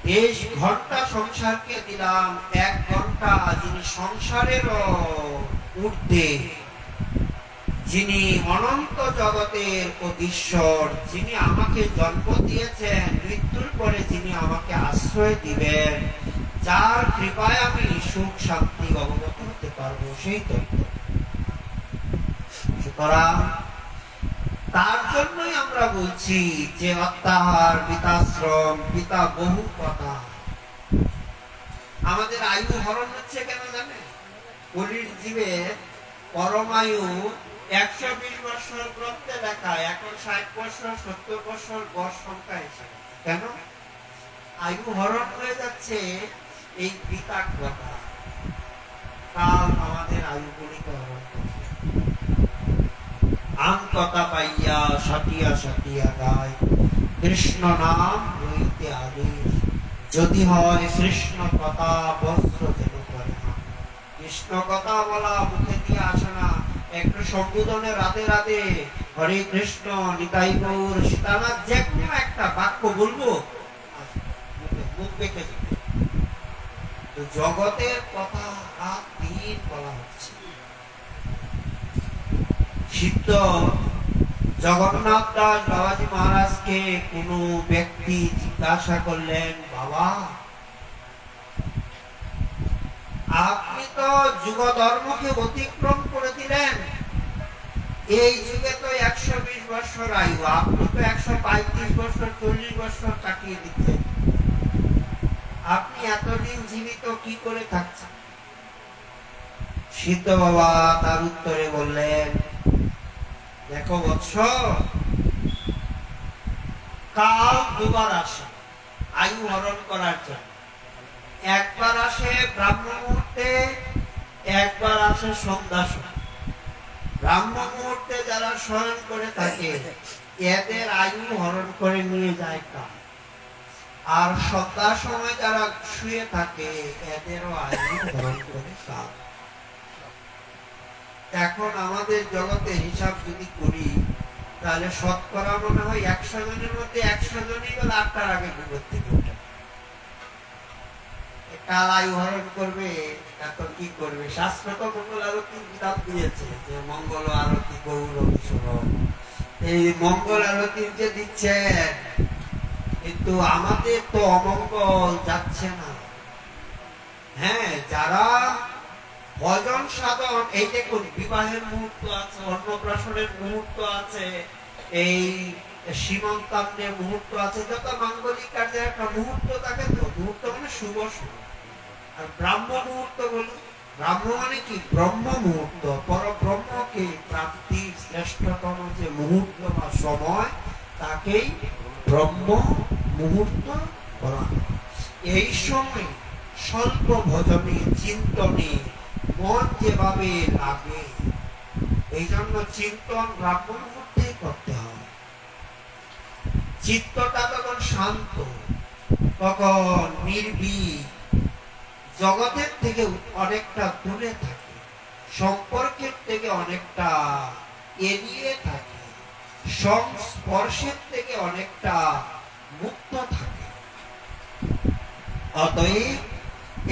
[SPEAKER 1] 23 ঘন্টা সংসারকে দিলাম, 1 ঘন্টা যিনি সংসারের ঊর্ধ্বে, যিনি অনন্ত জগতের অধীশ্বর, যিনি আমাকে জন্ম দিয়েছেন, মৃত্যুর পরে যিনি আমাকে আশ্রয় দিবেন, যার কৃপায় আমি সুখ শান্তি অবগত হতে পারবো, সেই তত্ত্ব। সুতরাং তার জন্যই আমরা বলছি যে অত্যাহার, পিতাশ্রম, পিতা বহু কথা। আমাদের আয়ু হরণ হচ্ছে কেন জানে? কলির জীবে পরমায়ু 120 বছর গ্রন্থে লেখা, এখন 60 বছর 70 বছর গড় সংখ্যা হিসেবে। কেন আয়ু হরণ হয়ে যাচ্ছে? এই পিতা কথা কাল আমাদের আয়ুগুলিকে হরণ করছে। আম কথা পাইয়া সাটিয়া সাটিয়া গায়, কৃষ্ণ নাম লইতে আদেশ, যদি হয় কৃষ্ণ কথা বস্ত্র যেন করে না। কৃষ্ণ কথা বলা মুখে দিয়ে আসে না, একটু সম্বোধনে রাধে রাধে, হরে কৃষ্ণ, নিতাই গৌর, সীতানাথ, যে কোনো একটা বাক্য বলবো, মুখ দেখে যাবে। তো জগতের কথা রাত দিন বলা হচ্ছে। সিদ্ধ জগন্নাথ দাস বাবাজি মহারাজকে কোন ব্যক্তি জিজ্ঞাসা করলেন, বাবা আপনি তো যুগ ধর্মকে অতিক্রম করে দিলেন, এই যুগে তো 120 বছর আয়ু, আপনি তো 135 বছর 40 বছর কাটিয়ে দিচ্ছেন, আপনি এতদিন জীবিত কি করে থাকছেন? সিদ্ধ বাবা তার উত্তরে বললেন, দেখো বৎস, কাল দুবার আসে আয়ু হরণ করার জন্য। একবার আসে ব্রাহ্ম মুহূর্তে, একবার আসে সন্ধ্যা সময়। ব্রাহ্ম মুহূর্তে যারা শয়ন করে থাকে এদের আয়ু হরণ করে নিয়ে যায় কাল, আর সন্ধ্যার সময় যারা শুয়ে থাকে এদেরও আয়ু হরণ করে কাল। এখন আমাদের জগতে হিসাব যদি করি, তাহলে শতকরা মনে হয় 100 জনের মধ্যে 100 জনই বলে 8টার আগে ঘুমের থেকে উঠে। কাল আয়ু হরণ করবে, এখন কি করবে? শাস্ত্র তো মঙ্গল আরতির বিধান দিয়েছে যে মঙ্গল আরতি গৌর কিশোর, এই মঙ্গল আরতির যে দিচ্ছেন, কিন্তু আমাদের তো অমঙ্গল যাচ্ছে না। হ্যাঁ, যারা ভজন সাধন, এই দেখুন বিবাহের মুহূর্ত আছে, অন্নপ্রাশনের মুহূর্ত আছে, এই সীমন্তান্নের মুহূর্ত আছে, যত মাঙ্গলিক কার্যের একটা মুহূর্ত থাকে। তো মুহূর্ত মানে শুভ সময়। আর ব্রাহ্ম মুহূর্ত বলুন, ব্রাহ্ম মানে কি? ব্রহ্ম মুহূর্ত, পরব্রহ্মকে প্রাপ্তির শ্রেষ্ঠতম যে মুহূর্ত বা সময়, তাকেই ব্রহ্ম মুহূর্ত বলা হয়। এই সময় স্বল্প ভজনে, চিন্তনে, মন যেভাবে লাগে। এই জন্য চিন্তন ব্রাহ্ম মুহূর্তে করতে হয়। চিত্তটা তখন শান্ত, তখন নির্ভীক, জগতের থেকে অনেকটা দূরে থাকে, সম্পর্কের থেকে অনেকটা এড়িয়ে থাকে, সংস্পর্শের থেকে অনেকটা মুক্ত থাকে। অতএব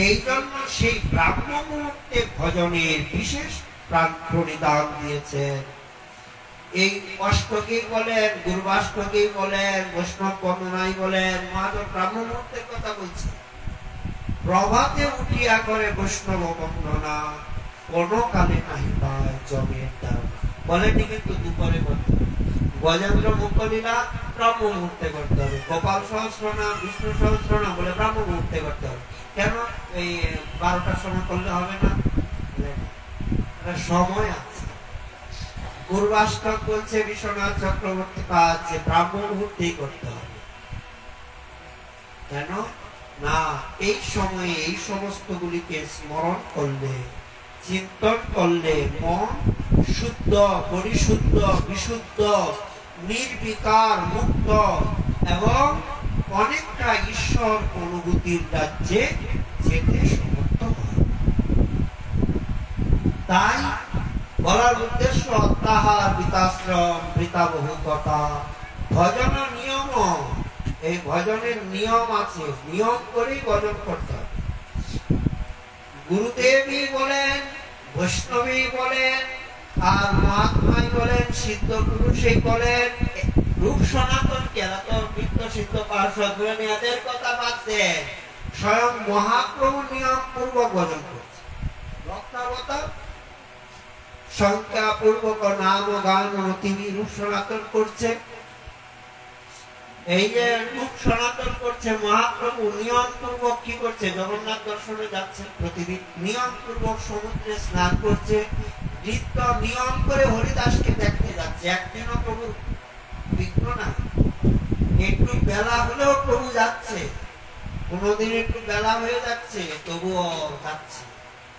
[SPEAKER 1] এই জন্য সেই ব্রাহ্ম মুহূর্তে ভজনের বিশেষ প্রাণ প্রণিধান দিয়েছেন। এই অষ্টকেই বলেন, দুর্বাষ্টকেই বলেন, বৈষ্ণব বর্ণনাই বলেন, মহাজন ব্রাহ্ম মুহূর্তের কথা বলছে। প্রভাতে উঠিয়া করে বৈষ্ণব বন্দনা, কোন কালে নাহি পায় জমের দাম। বলেনি কিন্তু দুপুরে বলতে গজেন্দ্র মুখলীলা ব্রাহ্ম মুহূর্তে করতে হবে, গোপাল সহস্রনাম, বিষ্ণু সহস্রনাম বলে ব্রাহ্ম মুহূর্তে করতে হবে। কেন এই 12টার সময় করলে হবে না? সময় আছে। পূর্বাষ্টক বলছে বিশ্বনাথ চক্রবর্তী পাদ যে ব্রাহ্ম মুহূর্তেই করতে হবে। কেন না, এই সময়ে এই সমস্ত গুলিকে স্মরণ করলে, চিন্তন করলে মন শুদ্ধ, পরিশুদ্ধ, বিশুদ্ধ, নির্বিকার, মুক্ত এবং অনেকটা ঈশ্বর অনুভূতির রাজ্যে যেতে সমর্থ হয়। তাই বলার উদ্দেশ্য অত্যাহার, বৃতাশ্রম, বৃতাবহু কথা, ভজন নিয়ম। এই ভজনের নিয়ম আছে, নিয়ম করেই ভজন করতে হবে। গুরুদেবই বলেন, বৈষ্ণবী বলেন, আর মহাত্মাই বলেন, সিদ্ধ পুরুষই বলেন, রূপ সনাতন কেরা তো বৃত্ত সিদ্ধ পার্শ্বদ বলেন, এদের কথা বাদ দেন। স্বয়ং মহাপ্রভু নিয়ম পূর্বক ভজন করছে। ভক্তাবতার সংখ্যা পূর্বক নাম ও গান ও তিনি রূপ সনাতন করছে। এই যে রূপ সনাতন করছে মহাপ্রভু, নিয়ম পূর্বক কি করছে? জগন্নাথ দর্শনে যাচ্ছে প্রতিদিন, নিয়ম পূর্বক সমুদ্রে স্নান করছে, নিত্য নিয়ম করে হরিদাসকে দেখতে যাচ্ছে। একদিনও প্রভু বিঘ্ন না, একটু বেলা হলেও প্রভু যাচ্ছে, কোনদিন একটু বেলা হয়ে যাচ্ছে তবুও যাচ্ছে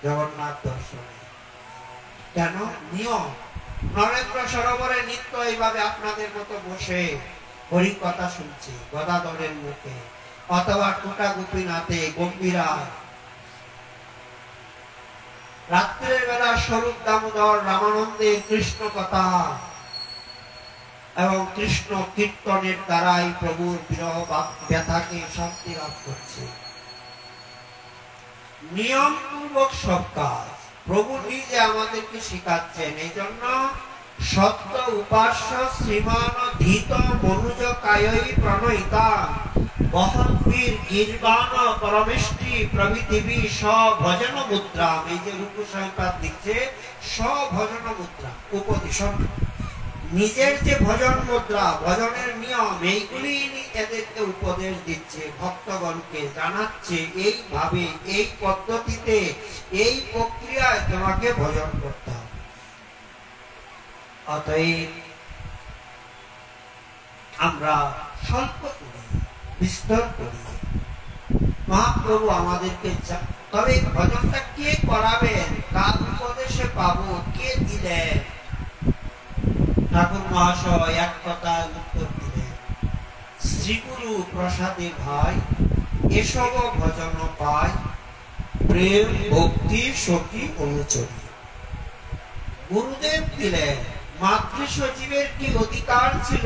[SPEAKER 1] জগন্নাথ দর্শনে। কেন? নিয়ম। নরেন্দ্র সরোবরে নিত্য এইভাবে আপনাদের মতো বসে হরি কথা শুনছে গদাধরের মুখে, অথবা টুটা গোপীনাথে, গম্ভীরা, রাত্রের বেলা স্বরূপ দামোদর, রামানন্দের কৃষ্ণ কথা এবং কৃষ্ণ কীর্তনের দ্বারাই প্রভুর বিরহ ব্যথাকে শান্তি লাভ করছে। নিয়ম পূর্বক সব কাজ প্রভু নিজে আমাদেরকে শিখাচ্ছেন। এই জন্য সত্য উপাস্য শ্রীমান ধীত মনুজ কায়ই প্রণয়িতা বহদ্বীর গির্বাণ পরমেষ্টি প্রভৃতিবি স্বভজন মুদ্রা। এই যে রূপ সংপাদ দিচ্ছে স্বভজন মুদ্রা, উপদেশন, নিজের যে ভজন মুদ্রা, ভজনের নিয়ম, এইগুলি এদেরকে উপদেশ দিচ্ছে, ভক্তগণকে জানাচ্ছে এইভাবে, এই পদ্ধতিতে, এই প্রক্রিয়ায় তোমাকে ভজন করতে হবে। অতএব আমরা স্বল্প করি, বিস্তর করি। মহাপ্রভু আমাদেরকে, তবে ভজনটা কে করাবেন, কার উপদেশে পাবো, কে দিলেন? ঠাকুর মহাশয় এক কথা উত্তর দিলেন, শ্রীগুরু প্রসাদে ভাই এসব ভজন পাই, প্রেম ভক্তি সখী অনুচরী। গুরুদেব দিলেন, মাতৃ সচিবের কি অধিকার ছিল?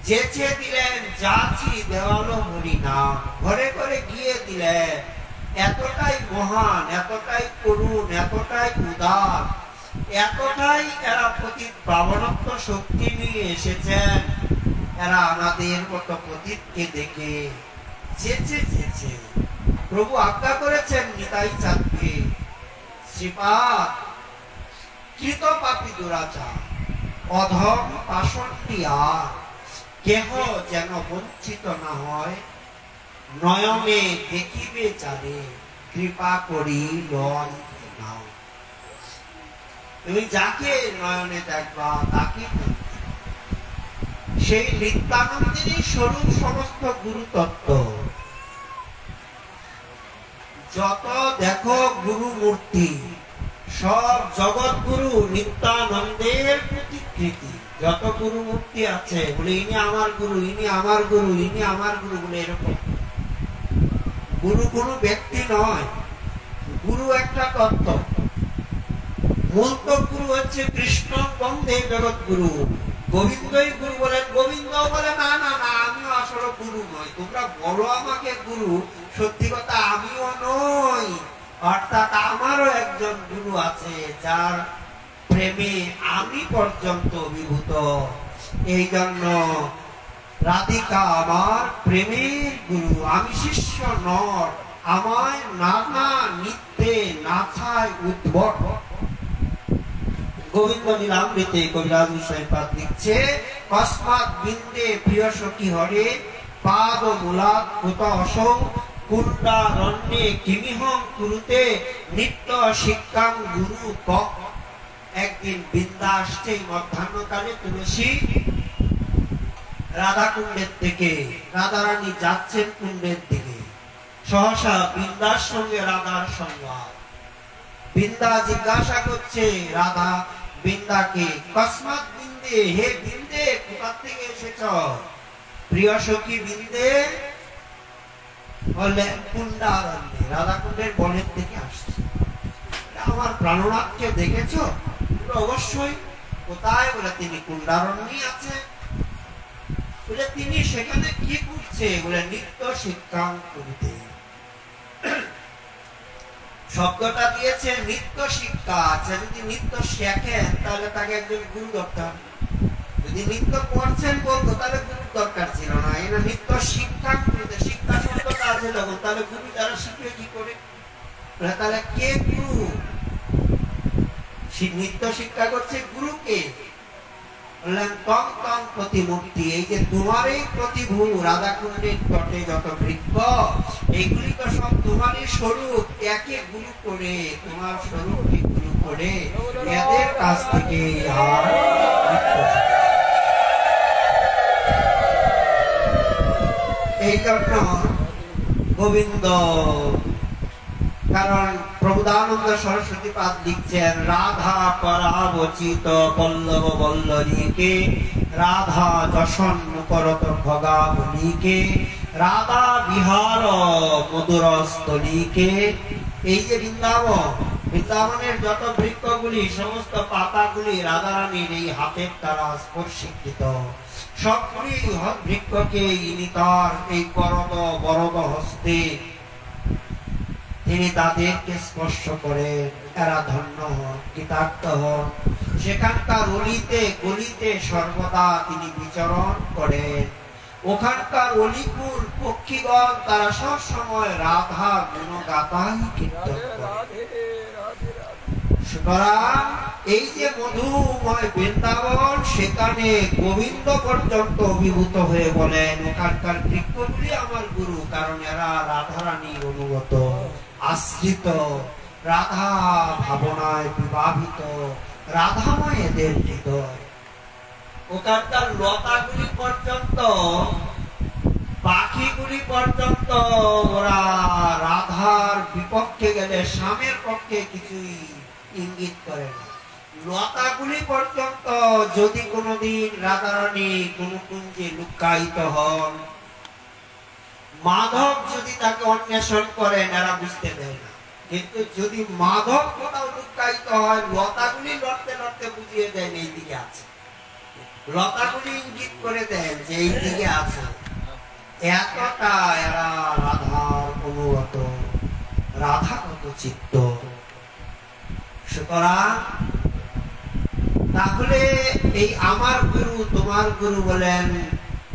[SPEAKER 1] যেচে দিলেন, যাচি দেওয়ালো হরি নাম, ঘরে ঘরে গিয়ে দিলেন। এতটাই মহান, এতটাই করুণ, এতটাই উদার, এতটাই এরা পতিত পাবনত্ব শক্তি নিয়ে এসেছেন। এরা আমাদের মতো পতিতকে দেখে চেঁচে চেঁচে প্রভু আজ্ঞা করেছেন নিতাই চাঁদকে, শ্রীপাদ কৃত পাপী দুরাচার অধম পাষণ্ডী আর কেহ যেন বঞ্চিত না হয়, নয়নে দেখিবে চারে কৃপা করি লয় নাও। তুমি যাকে নয়নে দেখবা তাকে সেই নিত্যানন্দিনী স্বরূপ সমস্ত গুরু তত্ত্ব যত দেখো গুরু মূর্তি সব জগৎ গুরু নিত্যানন্দের প্রতিকৃতি। যত গুরু মূর্তি আছে বলে ইনি আমার গুরু, ইনি আমার গুরু, ইনি আমার গুরু বলে এরকম। গুরু কোনো ব্যক্তি নয়, গুরু একটা তত্ত্ব। মূল তো গুরু হচ্ছে কৃষ্ণ বন্দে জগৎ গুরু। গোবিন্দই গুরু বলেন, গোবিন্দ বলে না না না আমিও আসলে গুরু নই, তোমরা বলো আমাকে গুরু, সত্যি কথা আমিও নই। অর্থাৎ আমারও একজন গুরু আছে যার প্রেমে আমি পর্যন্ত অভিভূত। এই জন্য রাধিকা আমার প্রেমের গুরু, আমি শিষ্য নর, আমায় নানা নিত্যে নাচায় উদ্ভট। গোবিন্দ লীলামৃতে কবিরাজ গোসাইপাদ লিখছে, কস্মাৎ বিন্দে প্রিয় সখী হরে পাদ মূলাৎ কুত অসৌ কুণ্ডারণ্যে কিমিহং কুরুতে নিত্য শিক্ষাং গুরু ক। একদিন বৃন্দা আসছে মধ্যাহ্নকালে, তুলসী রাধা কুণ্ডের থেকে, রাধারানী যাচ্ছেন কুণ্ডের দিকে, সহসা বৃন্দার সঙ্গে রাধার সংবাদ। বৃন্দা জিজ্ঞাসা করছে রাধা বৃন্দাকে, কস্মাৎ বৃন্দে, হে বৃন্দে কোথা থেকে এসেছ? প্রিয় সখী বৃন্দে বললেন কুণ্ডারণ্যে, রাধা কুণ্ডের বনের থেকে আসছে। আমার প্রাণনাথকে দেখেছো? অবশ্যই। কোথায়? বলে তিনি কুণ্ডারণ্যে আছে। বলে তিনি সেখানে কি করছে? বলে নিত্য শিক্ষাং করিতে। শব্দটা দিয়েছে নিত্য শিক্ষা। আচ্ছা, যদি নিত্য শেখেন তাহলে তাকে একজন গুরু দরকার। যদি নিত্য পড়ছেন বলতো তাহলে গুরু দরকার ছিল না। এরা নিত্য শিক্ষা করিতে, শিক্ষা শব্দটা আছে যখন, তাহলে গুরু যারা শিখবে কি করে? তাহলে কে গুরু? নিত্য শিক্ষা করছে গুরুকে। বললেন তং তং প্রতিমূর্তি, এই যে তোমার এই প্রতিভূ রাধাকুণ্ডের তটে যত বৃক্ষ, এইগুলি তো সব তোমারই স্বরূপ। একে গুরু করে, তোমার স্বরূপকে গুরু করে এদের কাছ থেকে আর এই জন্য গোবিন্দ, কারণ প্রভুদানন্দ সরস্বতী পাদ লিখছেন, রাধা পরাবচিত পল্লব বল্লরীকে, রাধা যশন করত ভগা বলিকে, রাধা বিহার মধুরস্থলীকে। এই যে বৃন্দাবন, বৃন্দাবনের যত বৃক্ষগুলি, সমস্ত পাতাগুলি রাধারানীর এই হাতের দ্বারা স্পর্শীকৃত। সবগুলি বৃক্ষকে ইনি তার এই করদ বরদ হস্তে তিনি তাদেরকে স্পর্শ করে এরা ধন্য হন, কৃতার্থ হন। সেখানকার অলিতে গলিতে সর্বদা তিনি বিচরণ করেন। ওখানকার অলিপুর পক্ষীগণ তারা সব সময় রাধা গুণগাতাই কীর্তন করে। সুতরাং এই যে মধুময় বৃন্দাবন, সেখানে গোবিন্দ পর্যন্ত অভিভূত হয়ে বলেন ওখানকার বৃক্ষগুলি আমার গুরু, কারণ এরা রাধারানীর অনুগত, আশ্রিত, রাধা ভাবনায় বিবাহিত, রাধাময় এদের হৃদয়। ওখানকার লতাগুলি পর্যন্ত, পাখিগুলি পর্যন্ত ওরা রাধার বিপক্ষে গেলে স্বামীর পক্ষে কিছুই ইঙ্গিত করে না। লতাগুলি পর্যন্ত যদি কোনদিন রাধারানী কোন কুঞ্জে লুকায়িত হন, মাধব যদি তাকে অন্বেষণ করেন, এরা বুঝতে দেয় না। কিন্তু যদি মাধব কোথাও লুকায়িত হয়, লতাগুলি লড়তে লড়তে বুঝিয়ে দেন এই দিকে আছে। লতাগুলি ইঙ্গিত করে দেন যে এই দিকে আছে। এতটা এরা রাধার অনুগত, রাধাগত চিত্ত। সুতরাং তাহলে এই আমার গুরু তোমার গুরু বলেন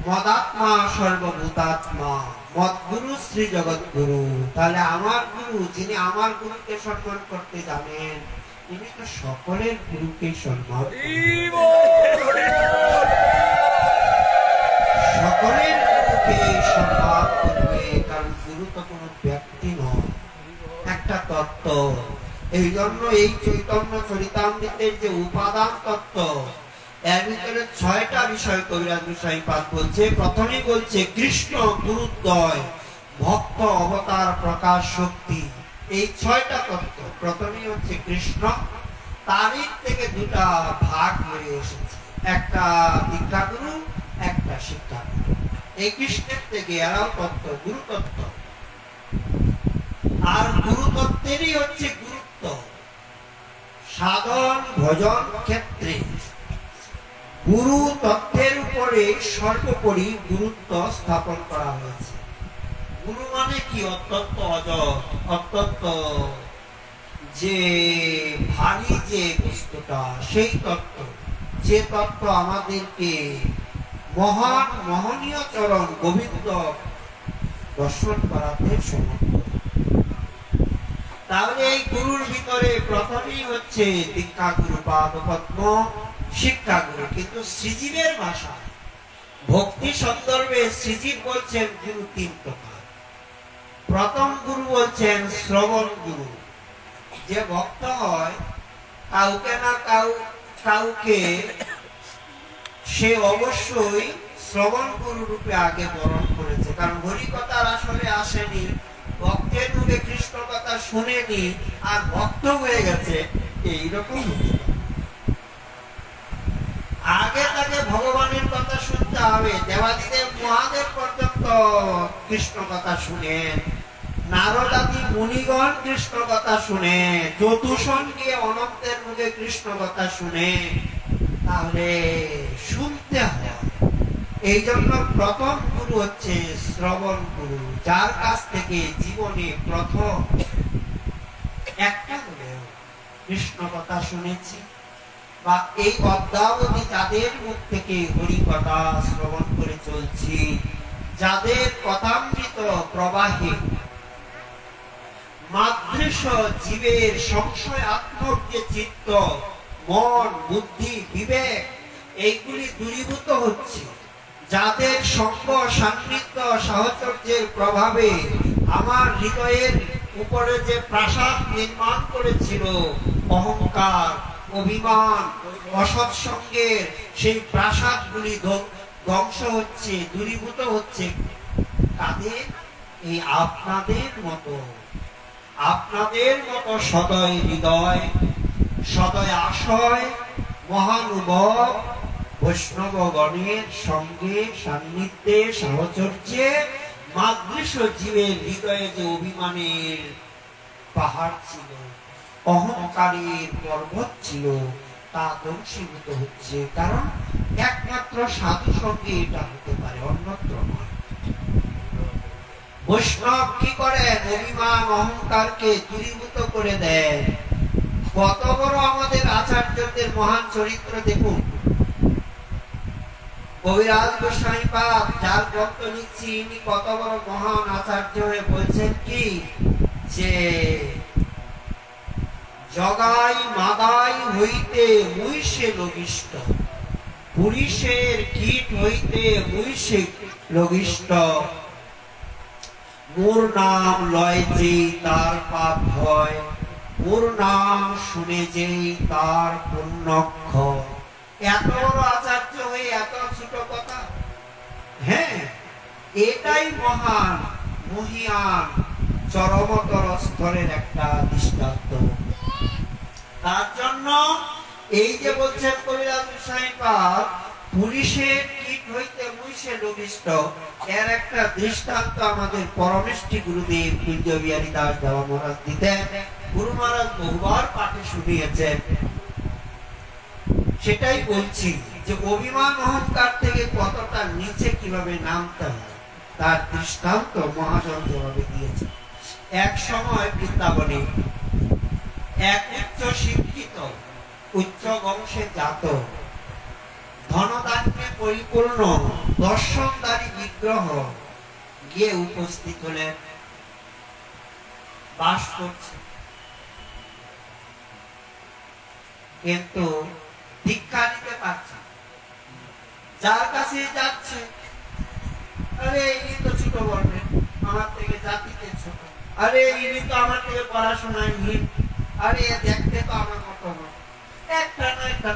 [SPEAKER 1] মদাত্মা সর্বভূতাত্মা, মদ গুরু শ্রী জগৎ গুরু। তাহলে আমার গুরু, যিনি আমার গুরুকে সম্মান করতে জানেন, তিনি তো সকলের গুরুকে সম্মান সকলের গুরুকে সম্মান করবে। কারণ গুরু তো কোনো ব্যক্তি নয়, একটা তত্ত্ব। এই জন্য এই চৈতন্য চরিতামৃতের যে উপাদান তত্ত্ব, এর ভিতরে ৬টা বিষয় কবিরাজ গোসাইপাদ বলছে। প্রথমেই বলছে কৃষ্ণ গুরুদ্বয়, ভক্ত অবতার প্রকাশ শক্তি। এই 6টা তত্ত্ব প্রথমেই হচ্ছে কৃষ্ণ, তারই থেকে দুটা ভাগ হয়ে এসেছে, একটা দীক্ষাগুরু, একটা শিক্ষাগুরু। এই কৃষ্ণের থেকে এরাও তত্ত্ব, গুরু তত্ত্ব। আর গুরু তত্ত্বেরই হচ্ছে গুরুত্ব সাধন ভজন ক্ষেত্রে। গুরু তত্ত্বের উপরে সর্বোপরি গুরুত্ব স্থাপন করা হয়েছে। গুরু মানে কি? অত্যন্ত অজর, অত্যন্ত যে ভারী যে বস্তুটা, সেই তত্ত্ব, যে তত্ত্ব আমাদেরকে মহান মহনীয় চরণ গোবিন্দ দর্শন করাতে সমর্থ। তাহলে এই গুরুর ভিতরে প্রথমেই হচ্ছে দীক্ষা গুরু, পাদপদ্ম, শিক্ষা গুরু। কিন্তু শ্রীজীবের ভাষায় ভক্তি সন্দর্ভে শ্রীজীব বলছেন গুরু 3 প্রকার। প্রথম গুরু বলছেন শ্রবণ গুরু। যে ভক্ত হয় কাউকে না কাউকে সে অবশ্যই শ্রবণ গুরু রূপে আগে বরণ করেছে, কারণ হরিকথার আসলে আসেনি, ভক্তের মুখে কৃষ্ণ কথা শুনেনি আর ভক্ত হয়ে গেছে, এইরকম আগে তাকে ভগবানের কথা শুনতে হবে। দেবাদিদেব মহাদেব পর্যন্ত কৃষ্ণ কথা শুনেন, নারদাদি মুনিগণ কৃষ্ণ কথা শুনে, চতুষণ গিয়ে অনন্তের মুখে কৃষ্ণ কথা শুনে। তাহলে শুনতে হয়। এই জন্য প্রথম গুরু হচ্ছে শ্রবণ গুরু, যার কাছ থেকে জীবনে প্রথম একটা হলেও কৃষ্ণ কথা শুনেছি, বা এই অদ্যাবধি যাদের মুখ থেকে হরি কথা শ্রবণ করে চলছি, যাদের কথামৃত প্রবাহে মাদৃশ জীবের সংশয়াত্মক যে চিত্ত, মন, বুদ্ধি, বিবেক, এইগুলি দূরীভূত হচ্ছে, যাদের সঙ্গ সান্নিধ্য সাহচর্যের প্রভাবে আমার হৃদয়ের উপরে যে প্রাসাদ নির্মাণ করেছিল অহংকার, অভিমান, অসৎসঙ্গের, সেই প্রাসাদগুলি ধ্বংস হচ্ছে, দূরীভূত হচ্ছে। তাদের এই আপনাদের মতো সদয় হৃদয়, সদয় আশয় মহানুভব বৈষ্ণবগণের সঙ্গে সান্নিধ্যে সাহচর্যে মাদৃশ জীবের হৃদয়ে যে অভিমানের পাহাড় ছিল, অহংকারের পর্বত ছিল, তা ধ্বংসীভূত হচ্ছে। কারণ একমাত্র সাধু সঙ্গে এটা হতে পারে, অন্যত্র নয়। বৈষ্ণব কি করেন? অভিমান অহংকারকে দূরীভূত করে দেয়। কত বড় আমাদের আচার্যদের মহান চরিত্র দেখুন। কবিরাজ গোস্বামীপাদ, যার গ্রন্থ লিখছি, ইনি কত বড় মহান আচার্য হয়ে বলছেন কি, যে জগাই মাদাই হইতে মুইসে লঘিষ্ঠ, পুরুষের কীট হইতে মুইসে লঘিষ্ঠ, মোর নাম লয় যেই তার পাপ হয়, মোর নাম শুনে যেই তার পুণ্যক্ষয়। এত বড় আচার্য হয়ে এত ছোট কথা? হ্যাঁ, এটাই মহান মহিয়ান চরমতর স্তরের একটা দৃষ্টান্ত। তার জন্য এই যে বলছেন কবিরাজ গোস্বামীপাদ, পুলিশের কীট হইতে মুইসে লঘিষ্ঠ, এর একটা দৃষ্টান্ত আমাদের পরমেষ্ঠী গুরুদেব পূজ্য বিহারী দাস বাবা মহারাজ দিতেন। গুরু মহারাজ বহুবার পাঠে শুনিয়েছেন। সেটাই বলছি যে অভিমান অহংকার থেকে কতটা নিচে কিভাবে নামতে হয়, তার দৃষ্টান্ত মহাজন যেভাবে দিয়েছে। এক সময় বৃন্দাবনে এক উচ্চ শিক্ষিত, উচ্চ বংশে জাত, ধনদান্যে পরিপূর্ণ দর্শনদারী বিগ্রহ গিয়ে উপস্থিত হলেন, বাস করছে। কিন্তু দীক্ষা নিতে পারছে, যার কাছে যাচ্ছে, আরে ইনি তো ছোট বর্ণের, আমার থেকে জাতিতে ছোট, আরে ইনি তো আমার থেকে পড়াশোনায় হীন, আরে দেখতে তো আমার মতো নয়, একটা না একটা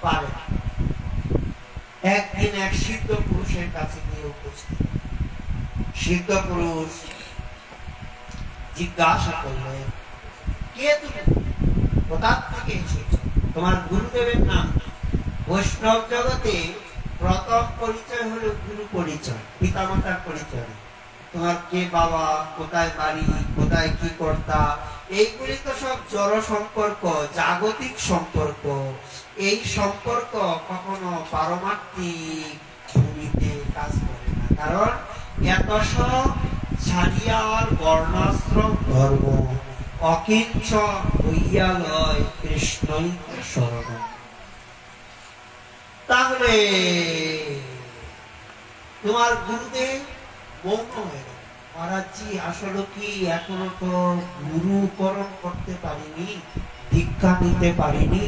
[SPEAKER 1] পারে। একদিন এক সিদ্ধ পুরুষের কাছে গিয়ে উপস্থিত। সিদ্ধ পুরুষ জিজ্ঞাসা করলেন, কে তুমি, কোথা থেকে এসেছো, তোমার গুরুদেবের নাম? বৈষ্ণব জগতে প্রথম পরিচয় হলো গুরু পরিচয়, পিতামাতার পরিচয়। তোমার কে বাবা, কোথায় বাড়ি, কোথায় কি কর্তা, এইগুলি তো সব জড় সম্পর্ক, জাগতিক সম্পর্ক। এই সম্পর্ক কখনো পারমার্থিক ভূমিতে কাজ করে না, কারণ এত সব ছাড়িয়ার বর্ণাশ্রম ধর্ম অকিঞ্চন হইয়া লয় কৃষ্ণই শরণ। তাহলে তোমার গুরুদেব মৌন হয়ে গেল। মহারাজজি, আসলে কি এখনো তো গুরুকরণ করতে পারিনি, দীক্ষা নিতে পারিনি।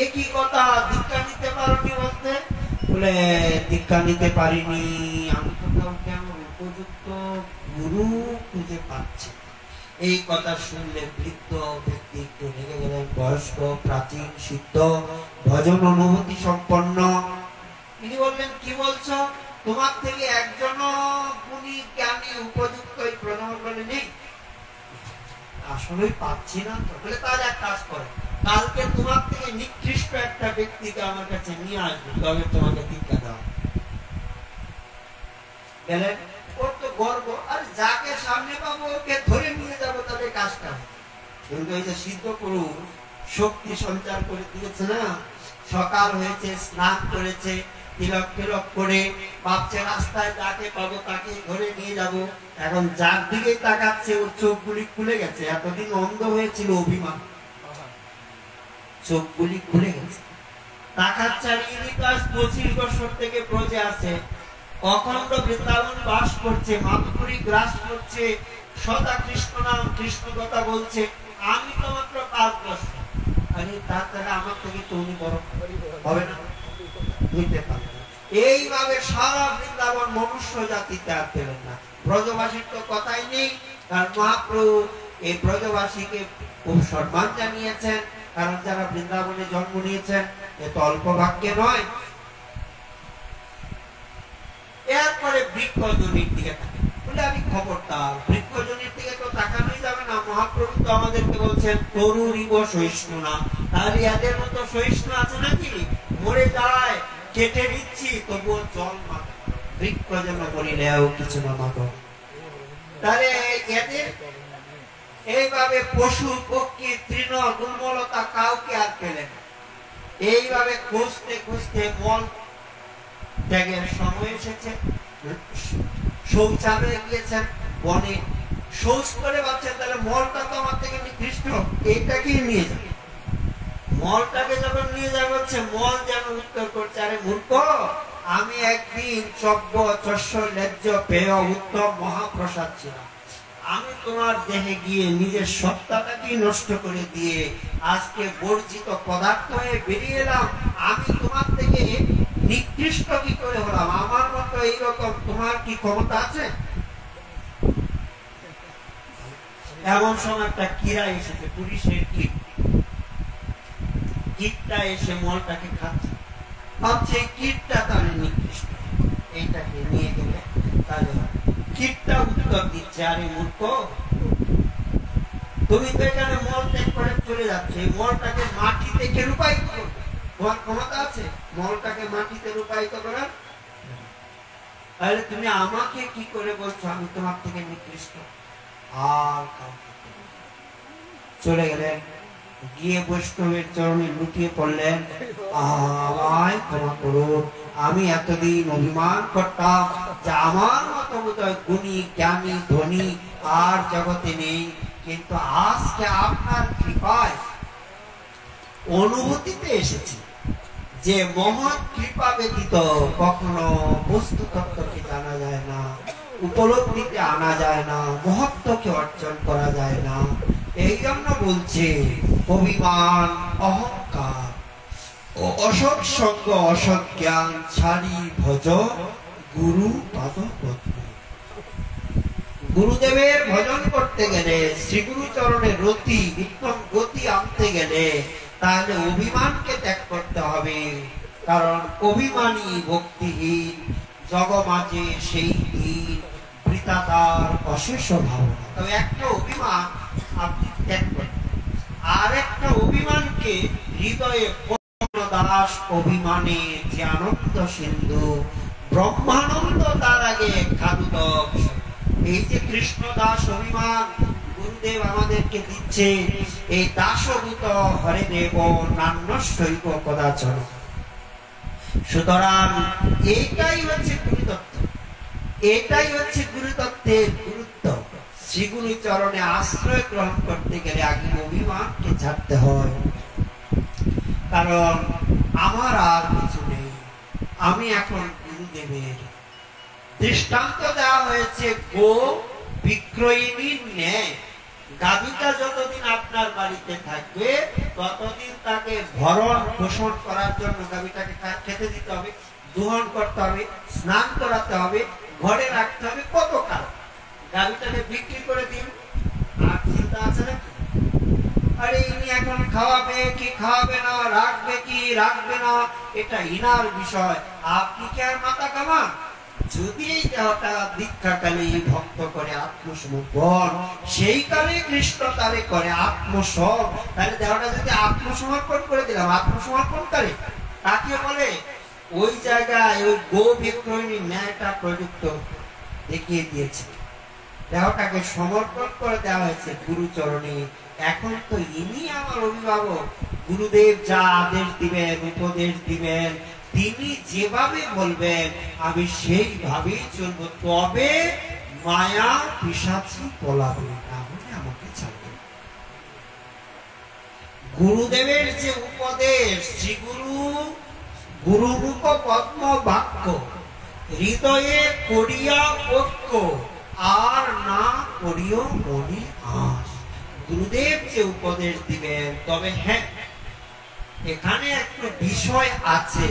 [SPEAKER 1] একই কথা, দীক্ষা নিতে পারিনি বলতে? বলে দীক্ষা নিতে পারিনি, আমি কোথাও কেমন উপযুক্ত গুরু খুঁজে পাচ্ছি। এই কথা শুনলে বৃদ্ধ ব্যক্তি একটু রেগে গেলেন। বয়স্ক, প্রাচীন, সিদ্ধ, ভজন অনুভূতি সম্পন্ন। তিনি বললেন, কি বলছো? তোমার থেকে একজন গুণী জ্ঞানী উপযুক্ত এই প্রজন্মে নেই? আসলেই পাচ্ছি না তো। বলে তাহলে এক কাজ করো, কালকে তোমার থেকে নিকৃষ্ট একটা ব্যক্তিকে আমার কাছে নিয়ে আসবে, তবে তোমাকে দীক্ষা দাও। গেলেন, ওর তো গর্ব, আর যাকে সামনে পাবো ওকে ধরে নিয়ে যাবো, তাদের কাজটা। কিন্তু এই যে সিদ্ধ পুরুষ শক্তি সঞ্চার করে দিয়েছে না, সকাল হয়েছে, স্নান করেছে, তিলক তিলক করে ভাবছে রাস্তায় যাকে পাবো তাকে ধরে নিয়ে যাব। এখন যার দিকে তাকাচ্ছে ওর চোখগুলি খুলে গেছে। এতদিন অন্ধ হয়েছিল অভিমান, চোখগুলি খুলে গেছে। তাকাচ্ছে, আর ইনি তো আজ 25 বছর থেকে ব্রজে আছে, অখণ্ড বৃন্দাবন বাস করছে, মাধুরী গ্রাস করছে, সদা কৃষ্ণ নাম কৃষ্ণ কথা বলছে। আমি তো মাত্র 5 বছর। আরে তার দ্বারা আমার থেকে তো উনি বড় হবে না, বুঝতে পারবে না। এইভাবে সারা বৃন্দাবন মনুষ্য জাতিতে আর পেলেন না। ব্রজবাসীর তো কথাই নেই, কারণ মহাপ্রভু এই ব্রজবাসীকে খুব সম্মান জানিয়েছেন, কারণ যারা বৃন্দাবনে জন্ম নিয়েছেন এ তো অল্প ভাগ্যে নয়। এরপরে বৃক্ষজনির দিকে থাকে। বলে আমি খবরদার, বৃক্ষজনির দিকে তো তাকানোই যাবে না। মহাপ্রভু তো আমাদেরকে বলছেন তরুরিব সহিষ্ণু না। তাহলে এদের মতো সহিষ্ণু আছে নাকি? মরে যায়, কেটে দিচ্ছি, তবুও জল মাথা, বৃক্ষ যেন বলিলেও কিছু না মাথা। তাহলে এদের এইভাবে পশু পক্ষী তৃণ দুর্বলতা কাউকে আর পেলেন। এইভাবে খুঁজতে খুঁজতে মল ত্যাগের সময় এসেছে। শৌচালয়ে গিয়েছেন, বনে শৌচ করে ভাবছেন তাহলে মলটা তো আমার থেকে নিকৃষ্ট, এইটাকেই নিয়ে যাবে। মলটাকে যখন নিয়ে যাবে হচ্ছে, মল যেন উত্তর করছে, আরে মূর্খ, আমি একদিন চব্য চস্য লেজ্জ পেয় উত্তম মহাপ্রসাদ ছিলাম। আমি তোমার দেহে গিয়ে নিজের সত্তাটাকে নষ্ট করে দিয়ে আজকে বর্জিত পদার্থ হয়ে বেরিয়ে এলাম। আমি তোমার থেকে নিকৃষ্ট কি করে হলাম? আমার মতো এইরকম তোমার কি ক্ষমতা আছে? এমন সময় একটা কীড়া এসেছে, পুলিশের কীট। কীটটা এসে মলটাকে খাচ্ছে, ভাবছে কীটটা তাহলে নিকৃষ্ট, এইটাকে নিয়ে গেলে তাহলে কীটটা উত্তর দিচ্ছে, আরে মূর্খ, তুমি তো এখানে মল ত্যাগ করে চলে যাচ্ছে, মলটাকে মাটিতে কে রূপায়িত করবে? তোমার ক্ষমতা আছে মলটাকে মাটিতে রূপায়িত করার? তাহলে তুমি আমাকে কি করে বলছো আমি তোমার থেকে নিকৃষ্ট? আর চলে গেলেন, গিয়ে বৈষ্ণবের চরণে লুটিয়ে পড়লেন, আমায় ক্ষমা করুন, আমি এতদিন অভিমান করতাম যে আমার মতো বোধহয় গুণী জ্ঞানী ধনী আর জগতে নেই, কিন্তু আজকে আপনার কৃপায় অনুভূতিতে এসেছি যে মহৎ কৃপা ব্যতীত কখনো বস্তু তত্ত্বকে জানা যায় না, উপলব্ধিতে আনা যায় না, মহত্বকে অর্জন করা যায় না। এই জন্য বলছে অভিমান, অহংকার ও অসৎ সঙ্গ, অসৎ জ্ঞান ছাড়ি ভজ গুরু পাদ পদ্ম। গুরুদেবের ভজন করতে গেলে, শ্রীগুরু চরণে রতি উত্তম গতি আনতে গেলে তাহলে অভিমানকে ত্যাগ করতে হবে, কারণ অভিমানী ভক্তিহীন জগমাঝে সেই দিন পিতা তার অশেষ ভাবনা। তবে একটা অভিমান আপনি ত্যাগ করেন, আর একটা অভিমানকে হৃদয়ে দাস অভিমানে যে আনন্দ সিন্ধু ব্রহ্মানন্দ তার আগে খাদুদক। এই যে কৃষ্ণ দাস অভিমান গুরুদেব আমাদেরকে দিচ্ছে, এই দাসভূত হরে দেব নান্যশৈব কদাচন। সুতরাং এইটাই হচ্ছে গুরুতত্ত্ব, এটাই হচ্ছে গুরুতত্ত্বের গুরুত্ব। শ্রীগুরু চরণে আশ্রয় গ্রহণ করতে গেলে আগে অভিমানকে ছাড়তে হয়, কারণ আমার আর কিছু নেই, আমি এখন গুরুদেবের। দৃষ্টান্ত দেওয়া হয়েছে গো বিক্রয়িনীর ন্যায়। গাভীটা যতদিন আপনার বাড়িতে থাকবে ততদিন তাকে ভরণ পোষণ করার জন্য গাভীটাকে খেতে দিতে হবে, দোহন করতে হবে, স্নান করাতে হবে, ঘরে রাখতে হবে। কত কাল গাভীটাকে বিক্রি করে দিন, আর চিন্তা আছে নাকি? আরে ইনি এখন খাওয়াবে কি খাওয়াবে না, রাখবে কি রাখবে না, এটা ইনার বিষয়। আপনি কি আর মাথা কামান? যদি এই দেহটা দীক্ষাকালে ভক্ত করে আত্মসমর্পণ, সেই কালে কৃষ্ণ তারে করে আত্মসম। তাহলে দেহটা যদি আত্মসমর্পণ করে দিলাম, আত্মসমর্পণ করে তাকে বলে, ওই জায়গায় ওই গো বিক্রয়ণী ন্যায়টা প্রযুক্ত দেখিয়ে দিয়েছে। দেহটাকে সমর্পণ করে দেওয়া হয়েছে গুরুচরণে। এখন তো ইনি আমার অভিভাবক, গুরুদেব যা আদেশ দিবেন, উপদেশ দিবেন, তিনি যেভাবে বলবেন আমি সেইভাবেই চলবো। তবে মায়া পিশাচি পলাবে, তাহলে আমাকে ছাড়বে। গুরুদেবের যে উপদেশ, শ্রীগুরু গুরুমুখ পদ্ম বাক্য, হৃদয়ে করিয়া ঐক্য, আর না করিও মনে আস। গুরুদেব যে উপদেশ দিবেন, তবে হ্যাঁ এখানে একটু বিষয় আছে।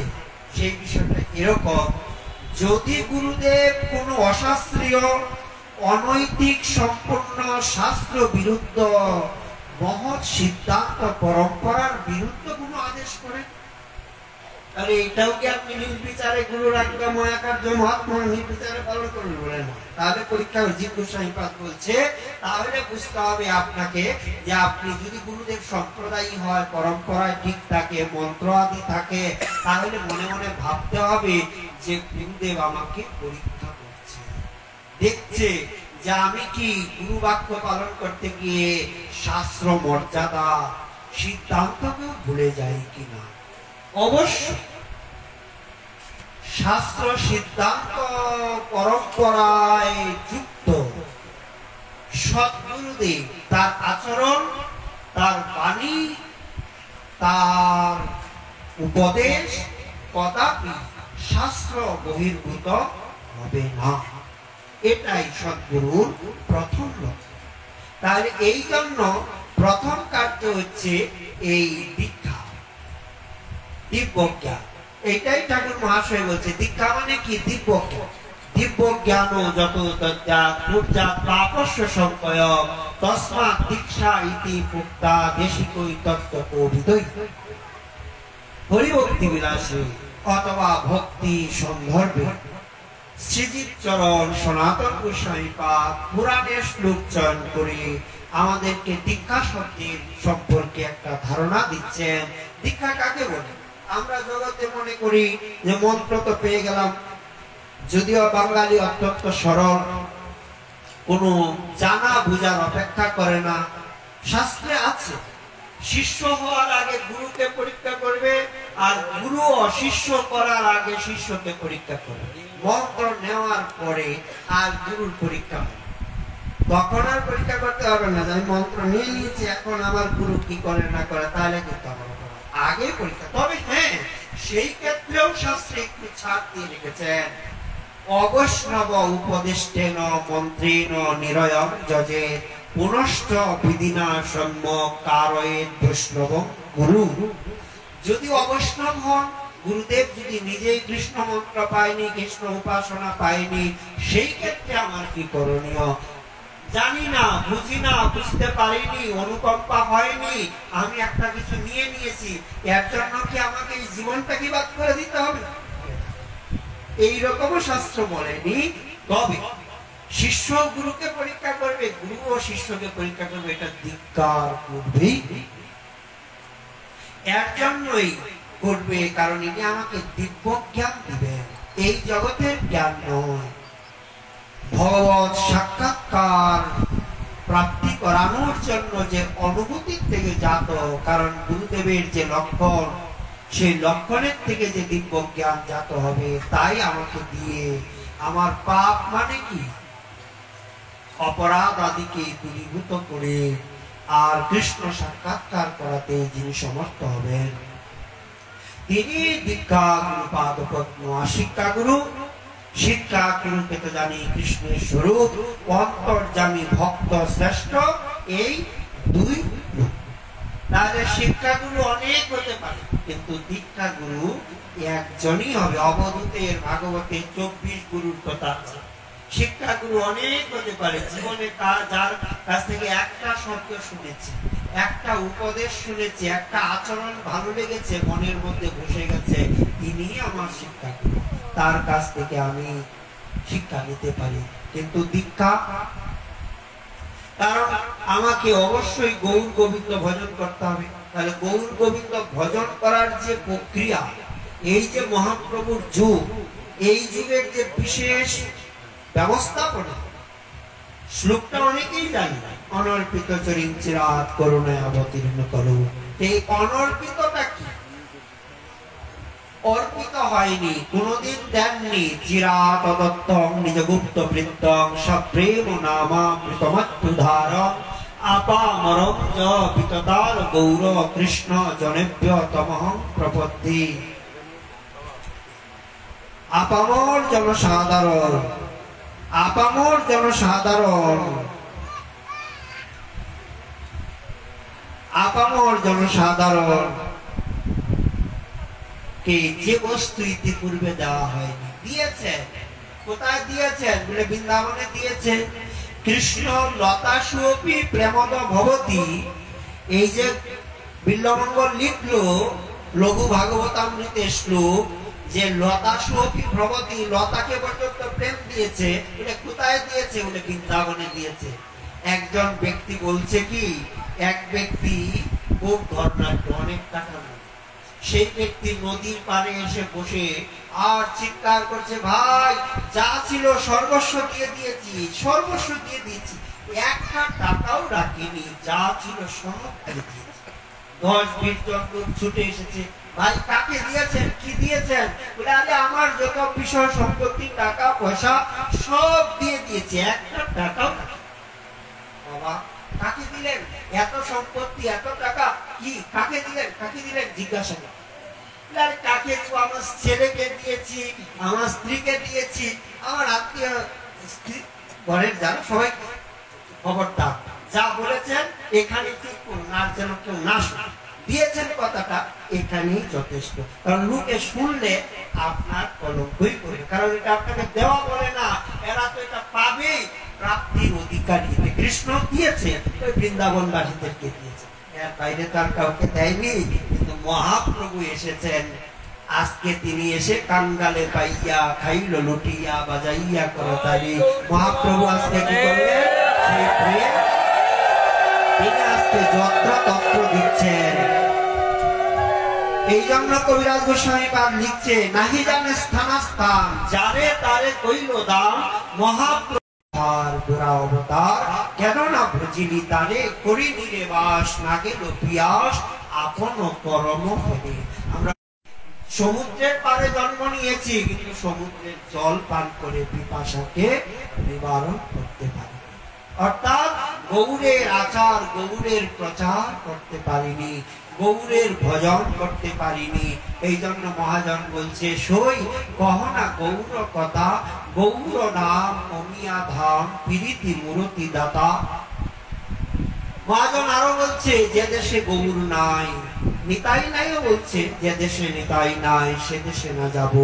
[SPEAKER 1] সেই বিষয়টা এরকম, যদি গুরুদেব কোনো অশাস্ত্রীয় অনৈতিক সম্পূর্ণ শাস্ত্র বিরুদ্ধ মহৎ সিদ্ধান্ত পরম্পরার বিরুদ্ধে কোনো আদেশ করেন, তাহলে এটাও কি আপনি নির্বিচারে গুরু রাখিবা মহাকার্য মহাত্মা নির্বিচারে পালন করবেন বলে না? তাহলে পরীক্ষা জিৎ গোস্বামীপাদ বলছে, তাহলে বুঝতে হবে আপনাকে যে আপনি যদি গুরুদেব সম্প্রদায়ী হয়, পরম্পরায় ঠিক থাকে, মন্ত্র আদি থাকে, তাহলে মনে মনে ভাবতে হবে যে গুরুদেব আমাকে পরীক্ষা করছে, দেখছে যে আমি কি গুরু বাক্য পালন করতে গিয়ে শাস্ত্র মর্যাদা সিদ্ধান্তকেও ভুলে যাই কিনা। অবশ্য শাস্ত্র সিদ্ধান্ত পরম্পরায় যুক্ত সদ্গুরুদেব তার আচরণ, তার বাণী, তার উপদেশ কদাপি শাস্ত্র বহির্ভূত হবে না। এটাই সদ্গুরুর প্রথম লক্ষ্য। তাহলে এই জন্য প্রথম কার্য হচ্ছে এই দীক্ষা, দিব্য জ্ঞান। এটাই ঠাকুর মহাশয় বলছে, দীক্ষা মানে কি? দিব্য জ্ঞান। দিব্য জ্ঞান যত পাপস্য সংকয় তস্মাৎ দীক্ষা ইতি পুক্তা দেশিকই তত্ত্বকোবিদৈ হরিভক্তি বিলাসে অথবা ভক্তি সন্দর্ভে শ্রীজিৎ চরণ সনাতন গোস্বামীপাদ পুরাণের শ্লোক চয়ন করে আমাদেরকে দীক্ষা শব্দের সম্পর্কে একটা ধারণা দিচ্ছেন। দীক্ষা কাকে বলে? আমরা জগতে মনে করি যে মন্ত্র তো পেয়ে গেলাম, যদিও বাঙালি অত্যন্ত সরল, কোনো জানা বুঝার অপেক্ষা করে না। শাস্ত্রে আছে শিষ্য হওয়ার আগে গুরুকে পরীক্ষা করবে, আর গুরু অশিষ্য করার আগে শিষ্যকে পরীক্ষা করবে। মন্ত্র নেওয়ার পরে আর গুরুর পরীক্ষা হবে, তখন আর পরীক্ষা করতে হবে না যে আমি মন্ত্র নিয়ে নিয়েছি, এখন আমার গুরু কি করে না করে, তাহলে কিন্তু আমার আগে পরীক্ষা। তবে হ্যাঁ, সেই ক্ষেত্রেও শাস্ত্রে একটু ছাড় দিয়ে রেখেছেন। অবৈষ্ণব উপদেষ্টেন মন্ত্রেণ নিরয়ং যজে পুনশ্চ বিধিনা সম্যক কারয়েৎ বৈষ্ণব গুরু। যদি অবৈষ্ণব হন, গুরুদেব যদি নিজেই কৃষ্ণ মন্ত্র পায়নি, কৃষ্ণ উপাসনা পায়নি, সেই ক্ষেত্রে আমার কি করণীয়? জানি না, বুঝি না, বুঝতে পারিনি, অনুকম্পা হয়নি, আমি একটা কিছু নিয়ে নিয়েছি, এর জন্য কি আমাকে এই জীবনটাকে বাদ করে দিতে হবে? এইরকম শাস্ত্র বলেনি। তবে শিষ্য গুরুকে পরীক্ষা করবে, গুরু ও শিষ্যকে পরীক্ষা করবে, এটা ধিক্কার করবেই। এর জন্যই করবে কারণ ইনি আমাকে দিব্য জ্ঞান দিবেন, এই জগতের জ্ঞান নয়। ভগবত সাক্ষাৎকার প্রাপ্তি করানোর জন্য যে অনুভূতির থেকে জাত, কারণ গুরুদেবের যে লক্ষণ, সেই লক্ষণের থেকে যে দিব্য জ্ঞান জাত হবে, তাই আমাকে দিয়ে আমার পাপ মানে কি অপরাধ আদিকে দূরীভূত করে আর কৃষ্ণ সাক্ষাৎকার করাতে যিনি সমর্থ হবেন, তিনি দীক্ষা গুরু পাদ পদ্ম। শিক্ষা গুরু, শিক্ষা গুরুকে তো জানি কৃষ্ণের স্বরূপ, অন্তর্যামী ভক্ত শ্রেষ্ঠ, এই দুই। তাহলে শিক্ষা গুরু অনেক হতে পারে, কিন্তু দীক্ষা গুরু একজনই হবে। অবধূতের ভাগবতে 24 গুরুর কথা আছে। শিক্ষা গুরু অনেক হতে পারে, জীবনে যার কাছ থেকে একটা শব্দ শুনেছে, একটা উপদেশ শুনেছে, একটা আচরণ ভালো লেগেছে, মনের মধ্যে বসে গেছে, তিনি আমার শিক্ষা গুরু, তার কাছ থেকে আমি শিক্ষা নিতে পারি। কিন্তু দীক্ষা, কারণ আমাকে অবশ্যই গৌর গোবিন্দ ভজন করতে হবে। তাহলে গৌর গোবিন্দ ভজন করার যে প্রক্রিয়া, এই যে মহাপ্রভুর যুগ, এই যুগের যে বিশেষ ব্যবস্থাপনা, শ্লোকটা অনেকেই জানি, অনর্পিত চরিম চিরাত করুণায় অবতীর্ণ করো। এই অনর্পিতটা কি? অর্পিত হয়নি, কোনদিন দেননি। চিরাত দত্তং নিজ গুপ্ত বৃত্তং সপ্রেম নামামৃতমত্তুধারং আপামরং চ বিততার গৌর কৃষ্ণ জনেভ্য তমহং প্রপদ্যি। আপামর জনসাধারণ, আপামর জনসাধারণ, আপামর জনসাধারণ কে যে বস্তু ইতিপূর্বে দেওয়া হয়নি, দিয়েছেন। কোথায় দিয়েছেন বলে বৃন্দাবনে দিয়েছেন। কৃষ্ণ লতা সুপি প্রেমদ ভবতী, এই যে বিল্লমঙ্গল লিখলো লঘু ভাগবতামৃতের শ্লোক, যে লতা সুপি ভবতী, লতাকে পর্যন্ত প্রেম দিয়েছে, এটা কোথায় দিয়েছে বলে বৃন্দাবনে দিয়েছে। একজন ব্যক্তি বলছে কি, এক ব্যক্তি খুব ধর্নাঢ্য, অনেক টাকা, সেই ব্যক্তি নদীর পাড়ে এসে বসে আর চিৎকার করছে, ভাই যা ছিল সর্বস্ব দিয়ে দিয়েছি, সর্বস্ব দিয়ে দিয়েছি, একটা টাকাও রাখিনি, যা ছিল সব দিয়েছি। 10-20 জন লোক ছুটে এসেছে, ভাই কাকে দিয়েছেন, কি দিয়েছেন বলে, আরে আমার যত বিষয় সম্পত্তি টাকা পয়সা সব দিয়ে দিয়েছি, একটা টাকাও। বাবা কাকে দিলেন এত সম্পত্তি, এত টাকা, কি কাকে দিলেন, কাকে দিলেন জিজ্ঞাসা করেন। কাকে? আমার ছেলেকে দিয়েছি, আমার স্ত্রীকে দিয়েছি, আমার আত্মীয় স্ত্রী ঘরের যারা সবাই। খবরটা যা বলেছেন এখানে ঠিক করুন, আর যেন কেউ না শুনে। দিয়েছেন কথাটা এখানেই যথেষ্ট, কারণ লোকে শুনলে আপনার কলঙ্কই করবে, কারণ এটা আপনাকে দেওয়া বলে না, এরা তো এটা পাবে, প্রাপ্তির অধিকারী। কৃষ্ণ দিয়েছে, ওই বৃন্দাবনবাসীদেরকে দিয়েছে, এর বাইরে তার কাউকে দেয়নি। কিন্তু মহাপ্রভু এসেছেন, আজকে তিনি এসে কাঙ্গালে পাইয়া খাইল লুটিয়া বাজাইয়া করতালি। মহাপ্রভু আজকে কি করলেন? তিনি আজকে যত্র তত্র দিচ্ছেন। এই জন্য কবিরাজ গোস্বামী পাদ লিখছে, নাহি জানে স্থানাস্থান, যারে তারে কইল দান, মহাপ্রভু অবতার কেন না ভজিলি তারে, করি নিরে বাস, না গেল পিয়াস আপন পরম হবে। আমরা সমুদ্রের পাড়ে জন্ম নিয়েছি, কিন্তু সমুদ্রের জল পান করে পিপাসাকে নিবারণ করতে পারি, অর্থাৎ গৌরের আচার, গৌরের প্রচার করতে পারিনি, গৌরের ভজন করতে পারিনি। এই জন্য মহাজন বলছে, সই কহনা গৌর কথা, গৌর নাম অমিয়া ধাম, প্রীতি মূরতি দাতা। মহাজন আরো বলছে, যে দেশে গৌর নাই, নিতাই নাইও বলছে, যে দেশে নিতাই নাই সে দেশে না যাব,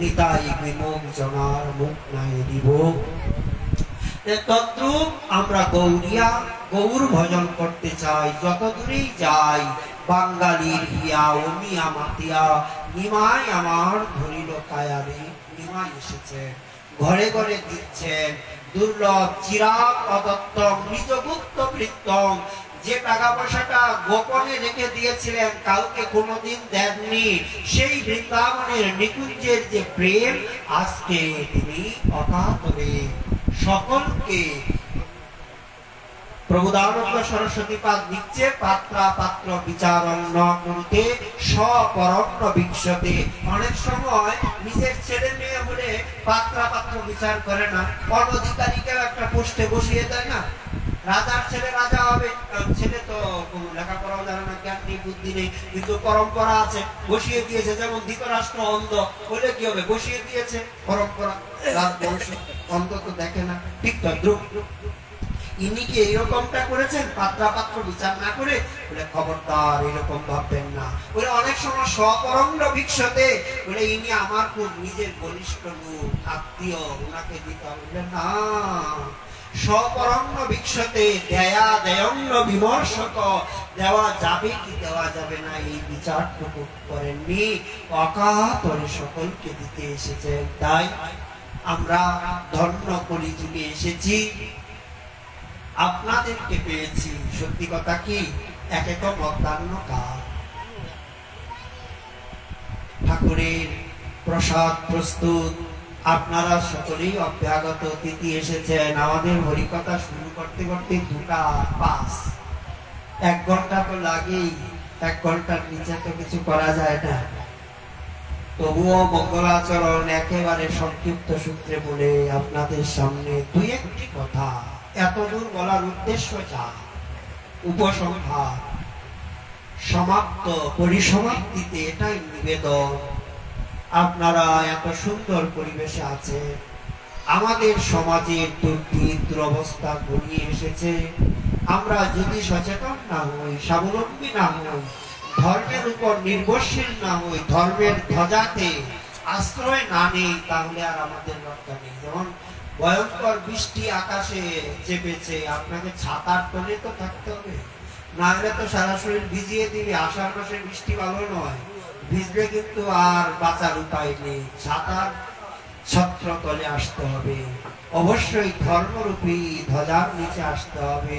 [SPEAKER 1] নিতাই বিমুখ জনার মুখ নাই দিব। তদ্রূপ আমরা গৌরিয়া গৌর ভজন করতে চাই, যত দূরেই যাই। বাঙালির হিয়া অমিয়া মাতিয়া, নিমাই আমার ধরিল কায়ারে। নিমাই এসেছে, ঘরে ঘরে দিচ্ছেন। দুর্লভ চিরাগ অদত্তম নিজগুপ্ত বৃত্তম, যে টাকা পয়সাটা গোপনে রেখে দিয়েছিলেন, কাউকে কোনোদিন দেননি, সেই বৃন্দাবনের নিকুঞ্জের যে প্রেম, আজকে তিনি অকাতরে সকলকে। প্রভুদানন্দ সরস্বতী পাদ লিখছে, পাত্রা পাত্র বিচারণ ন করতে স্বপরণ্য বিংশতে। অনেক সময় নিজের ছেলে মেয়ে হলে পাত্রা পাত্র বিচার করে না, অনধিকারীকে একটা পোস্টে বসিয়ে দেয় না। রাজার ছেলে রাজা হবে, ছেলে তো লেখাপড়াও জানে না, জ্ঞান নেই, বুদ্ধি নেই, কিন্তু পরম্পরা আছে, বসিয়ে দিয়েছে। যেমন ধৃতরাষ্ট্র অন্ধ হলে কি হবে, বসিয়ে দিয়েছে, পরম্পরা, রাজবংশ, অন্ধ তো দেখে না, ঠিক তো। ইনি কি এইরকমটা করেছেন, পাত্রা পাত্র বিচার না করে? বলে খবরদার, এরকম ভাববেন না। বলে অনেক সময় স্বপরঙ্গ ভিক্ষতে, বলে ইনি আমার খুব নিজের ঘনিষ্ঠ লোক, আত্মীয়, ওনাকে দিতে হবে না। স্বপরঙ্গ ভিক্ষতে দেয়া দেয়ঙ্গ বিমর্শক, দেওয়া যাবে কি দেওয়া যাবে না এই বিচারটুকু করেননি, অকাতরে সকলকে দিতে এসেছেন। তাই আমরা ধন্য করি যুগে এসেছি, আপনাদেরকে পেয়েছি। সত্যি কথা কি, এক এক মধ্যাহ্ন কাল ঠাকুরের প্রসাদ প্রস্তুত, আপনারা সকলেই অভ্যাগত অতিথি এসেছেন। আমাদের হরিকথা শুরু করতে করতে 2:05, 1 ঘন্টা তো লাগেই, 1 ঘন্টার নিচে তো কিছু করা যায় না। তবুও মঙ্গলাচরণ একেবারে সংক্ষিপ্ত সূত্রে বলে আপনাদের সামনে 2-1টি কথা, এতদূর বলার উদ্দেশ্য যা, উপসংহার সমাপ্ত, পরিসমাপ্তিতে এটাই নিবেদন। আপনারা এত সুন্দর পরিবেশে আছেন, আমাদের সমাজের দুরবস্থা ঘনিয়ে এসেছে। আমরা যদি সচেতন না হই, স্বাবলম্বী না হই, ধর্মের উপর নির্ভরশীল না হই, ধর্মের ধ্বজাতে আশ্রয় না নেই, তাহলে আর আমাদের রক্ষা নেই। যেমন ভয়ঙ্কর বৃষ্টি আকাশে চেপেছে, আপনাকে ছাতার তলে তো থাকতে হবে, না হলে তো সারা শরীর ভিজিয়ে দিবে। আষাঢ় মাসের বৃষ্টি ভালো নয়, ভিজলে কিন্তু আর বাঁচার উপায় নেই, ছাতার ছত্র তলে আসতে হবে, অবশ্যই ধর্মরূপী ধ্বজার নিচে আসতে হবে।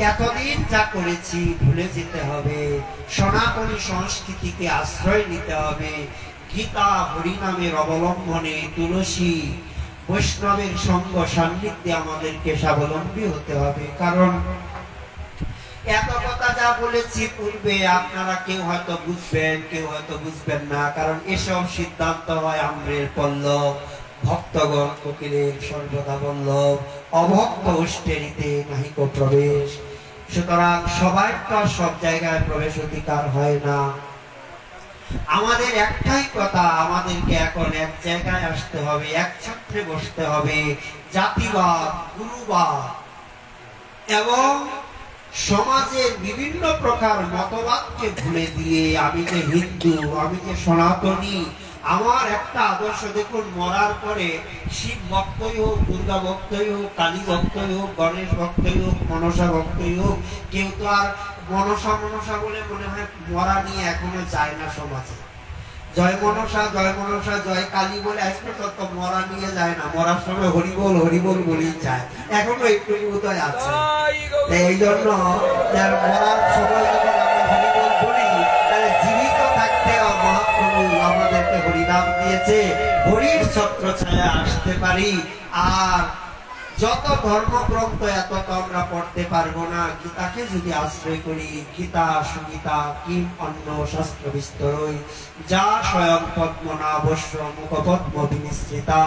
[SPEAKER 1] এতদিন যা করেছি ভুলে যেতে হবে, সনাতনী সংস্কৃতিকে আশ্রয় নিতে হবে। গীতা হরিনামের অবলম্বনে, তুলসী বৈষ্ণবের সঙ্গ সান্নিধ্যে আমাদেরকে স্বাবলম্বী হতে হবে। কারণ এত কথা যা বলেছি পূর্বে, আপনারা কেউ হয়তো বুঝবেন, কেউ হয়তো বুঝবেন না, কারণ এসব সিদ্ধান্ত হয় আম্রের পল্লব, ভক্তগণ কোকিলের সর্বদা বল্লভ, অভক্ত অষ্টেরিতে নাহিক প্রবেশ। সুতরাং সবাই তো সব জায়গায় প্রবেশ অধিকার হয় না। আমাদের একটাই কথা, আমাদেরকে এখন এক জায়গায় আসতে হবে, এক ছত্রে বসতে হবে। জাতিবাদ, গুরুবাদ এবং সমাজের বিভিন্ন প্রকার মতবাদকে ভুলে দিয়ে, আমি যে হিন্দু, আমি যে সনাতনী, আমার একটা আদর্শ। দেখুন, মরার পরে শিব ভক্তই হোক, দুর্গা ভক্তই হোক, কালী ভক্তই হোক, গণেশ ভক্তই হোক, মনসা ভক্তই হোক, কেউ তো আর মনসা মনসা বলে মনে হয় মরা নিয়ে এখনো যায় না সমাজে। জয় মনসা, জয় মনসা, জয় কালী বলে আসলে তত মরা নিয়ে যায় না, মরার সময় হরিবোল হরিবোল বলেই যায়, এখনো একটু বোধহয় আছে। এই জন্য মরার সময় যখন আমরা হরিবোল বলি, তাহলে জীবিত থাকতে মহাপ্রভু আমাদেরকে হরিনাম দিয়েছে, হরির ছত্র ছায়া আসতে পারি। আর যত ধর্মগ্রন্থ এত তো আমরা পড়তে পারবো না, গীতাকে যদি আশ্রয় করি, গীতা সুগীতা কিম অন্য শাস্ত্র বিস্তরই, যা স্বয়ং পদ্মনাভস্য মুখপদ্ম বিনিশ্চিতা।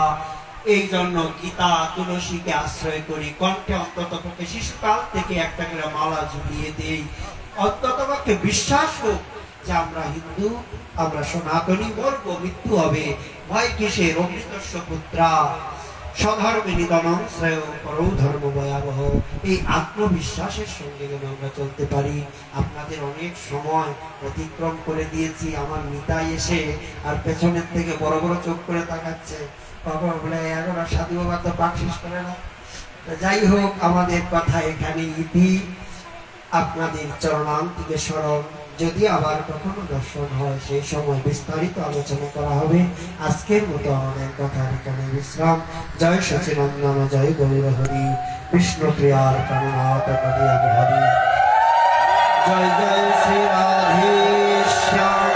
[SPEAKER 1] এই জন্য গীতা তুলসীকে আশ্রয় করি, কণ্ঠে অন্তত পক্ষে শিশুকাল থেকে একটা করে মালা ঝুলিয়ে দেই। অন্তত পক্ষে বিশ্বাস হোক যে আমরা হিন্দু, আমরা সনাতনী, মরবো, মৃত্যু হবে, ভয় কিসের, অমৃতস্য পুত্রা স্বধর্মে নিধনং শ্রেয় পরৌ ধর্ম ভয়াবহ। এই আত্মবিশ্বাসের সঙ্গে যেন আমরা চলতে পারি। আপনাদের অনেক সময় অতিক্রম করে দিয়েছি। আমার নিতাই এসে আর পেছনের থেকে বড় বড় চোখ করে তাকাচ্ছে, বাবা বলে এখন আর সাধু বাবা তো পাঠ শেষ করে না। যাই হোক, আমাদের কথা এখানে ইতি। আপনাদের চরণান্তিকে স্মরণ,
[SPEAKER 2] যদি আবার কখনো দর্শন হয় সেই সময় বিস্তারিত আলোচনা করা হবে। আজকের মতো আমাদের কথা এখানে বিশ্রাম। জয় সচিনন্দন, জয় গৌর হরি, বিষ্ণু প্রিয়ার কামনাথ হরি হরি। জয় জয় শ্রী রাধে শ্যাম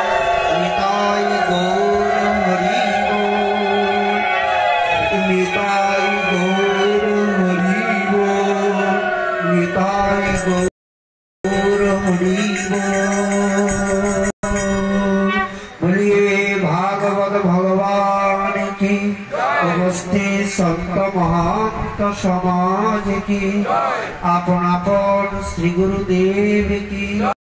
[SPEAKER 2] নিতাই গৌর হরি বল, নিতাই গৌর হরি বল, নিতাই গৌর হরি বল। বলিয়ে ভাগবত ভগবান की, উপস্থিত সন্ত মহান্ত সমাজ की, আপন আপন শ্রী গুরুদেব की।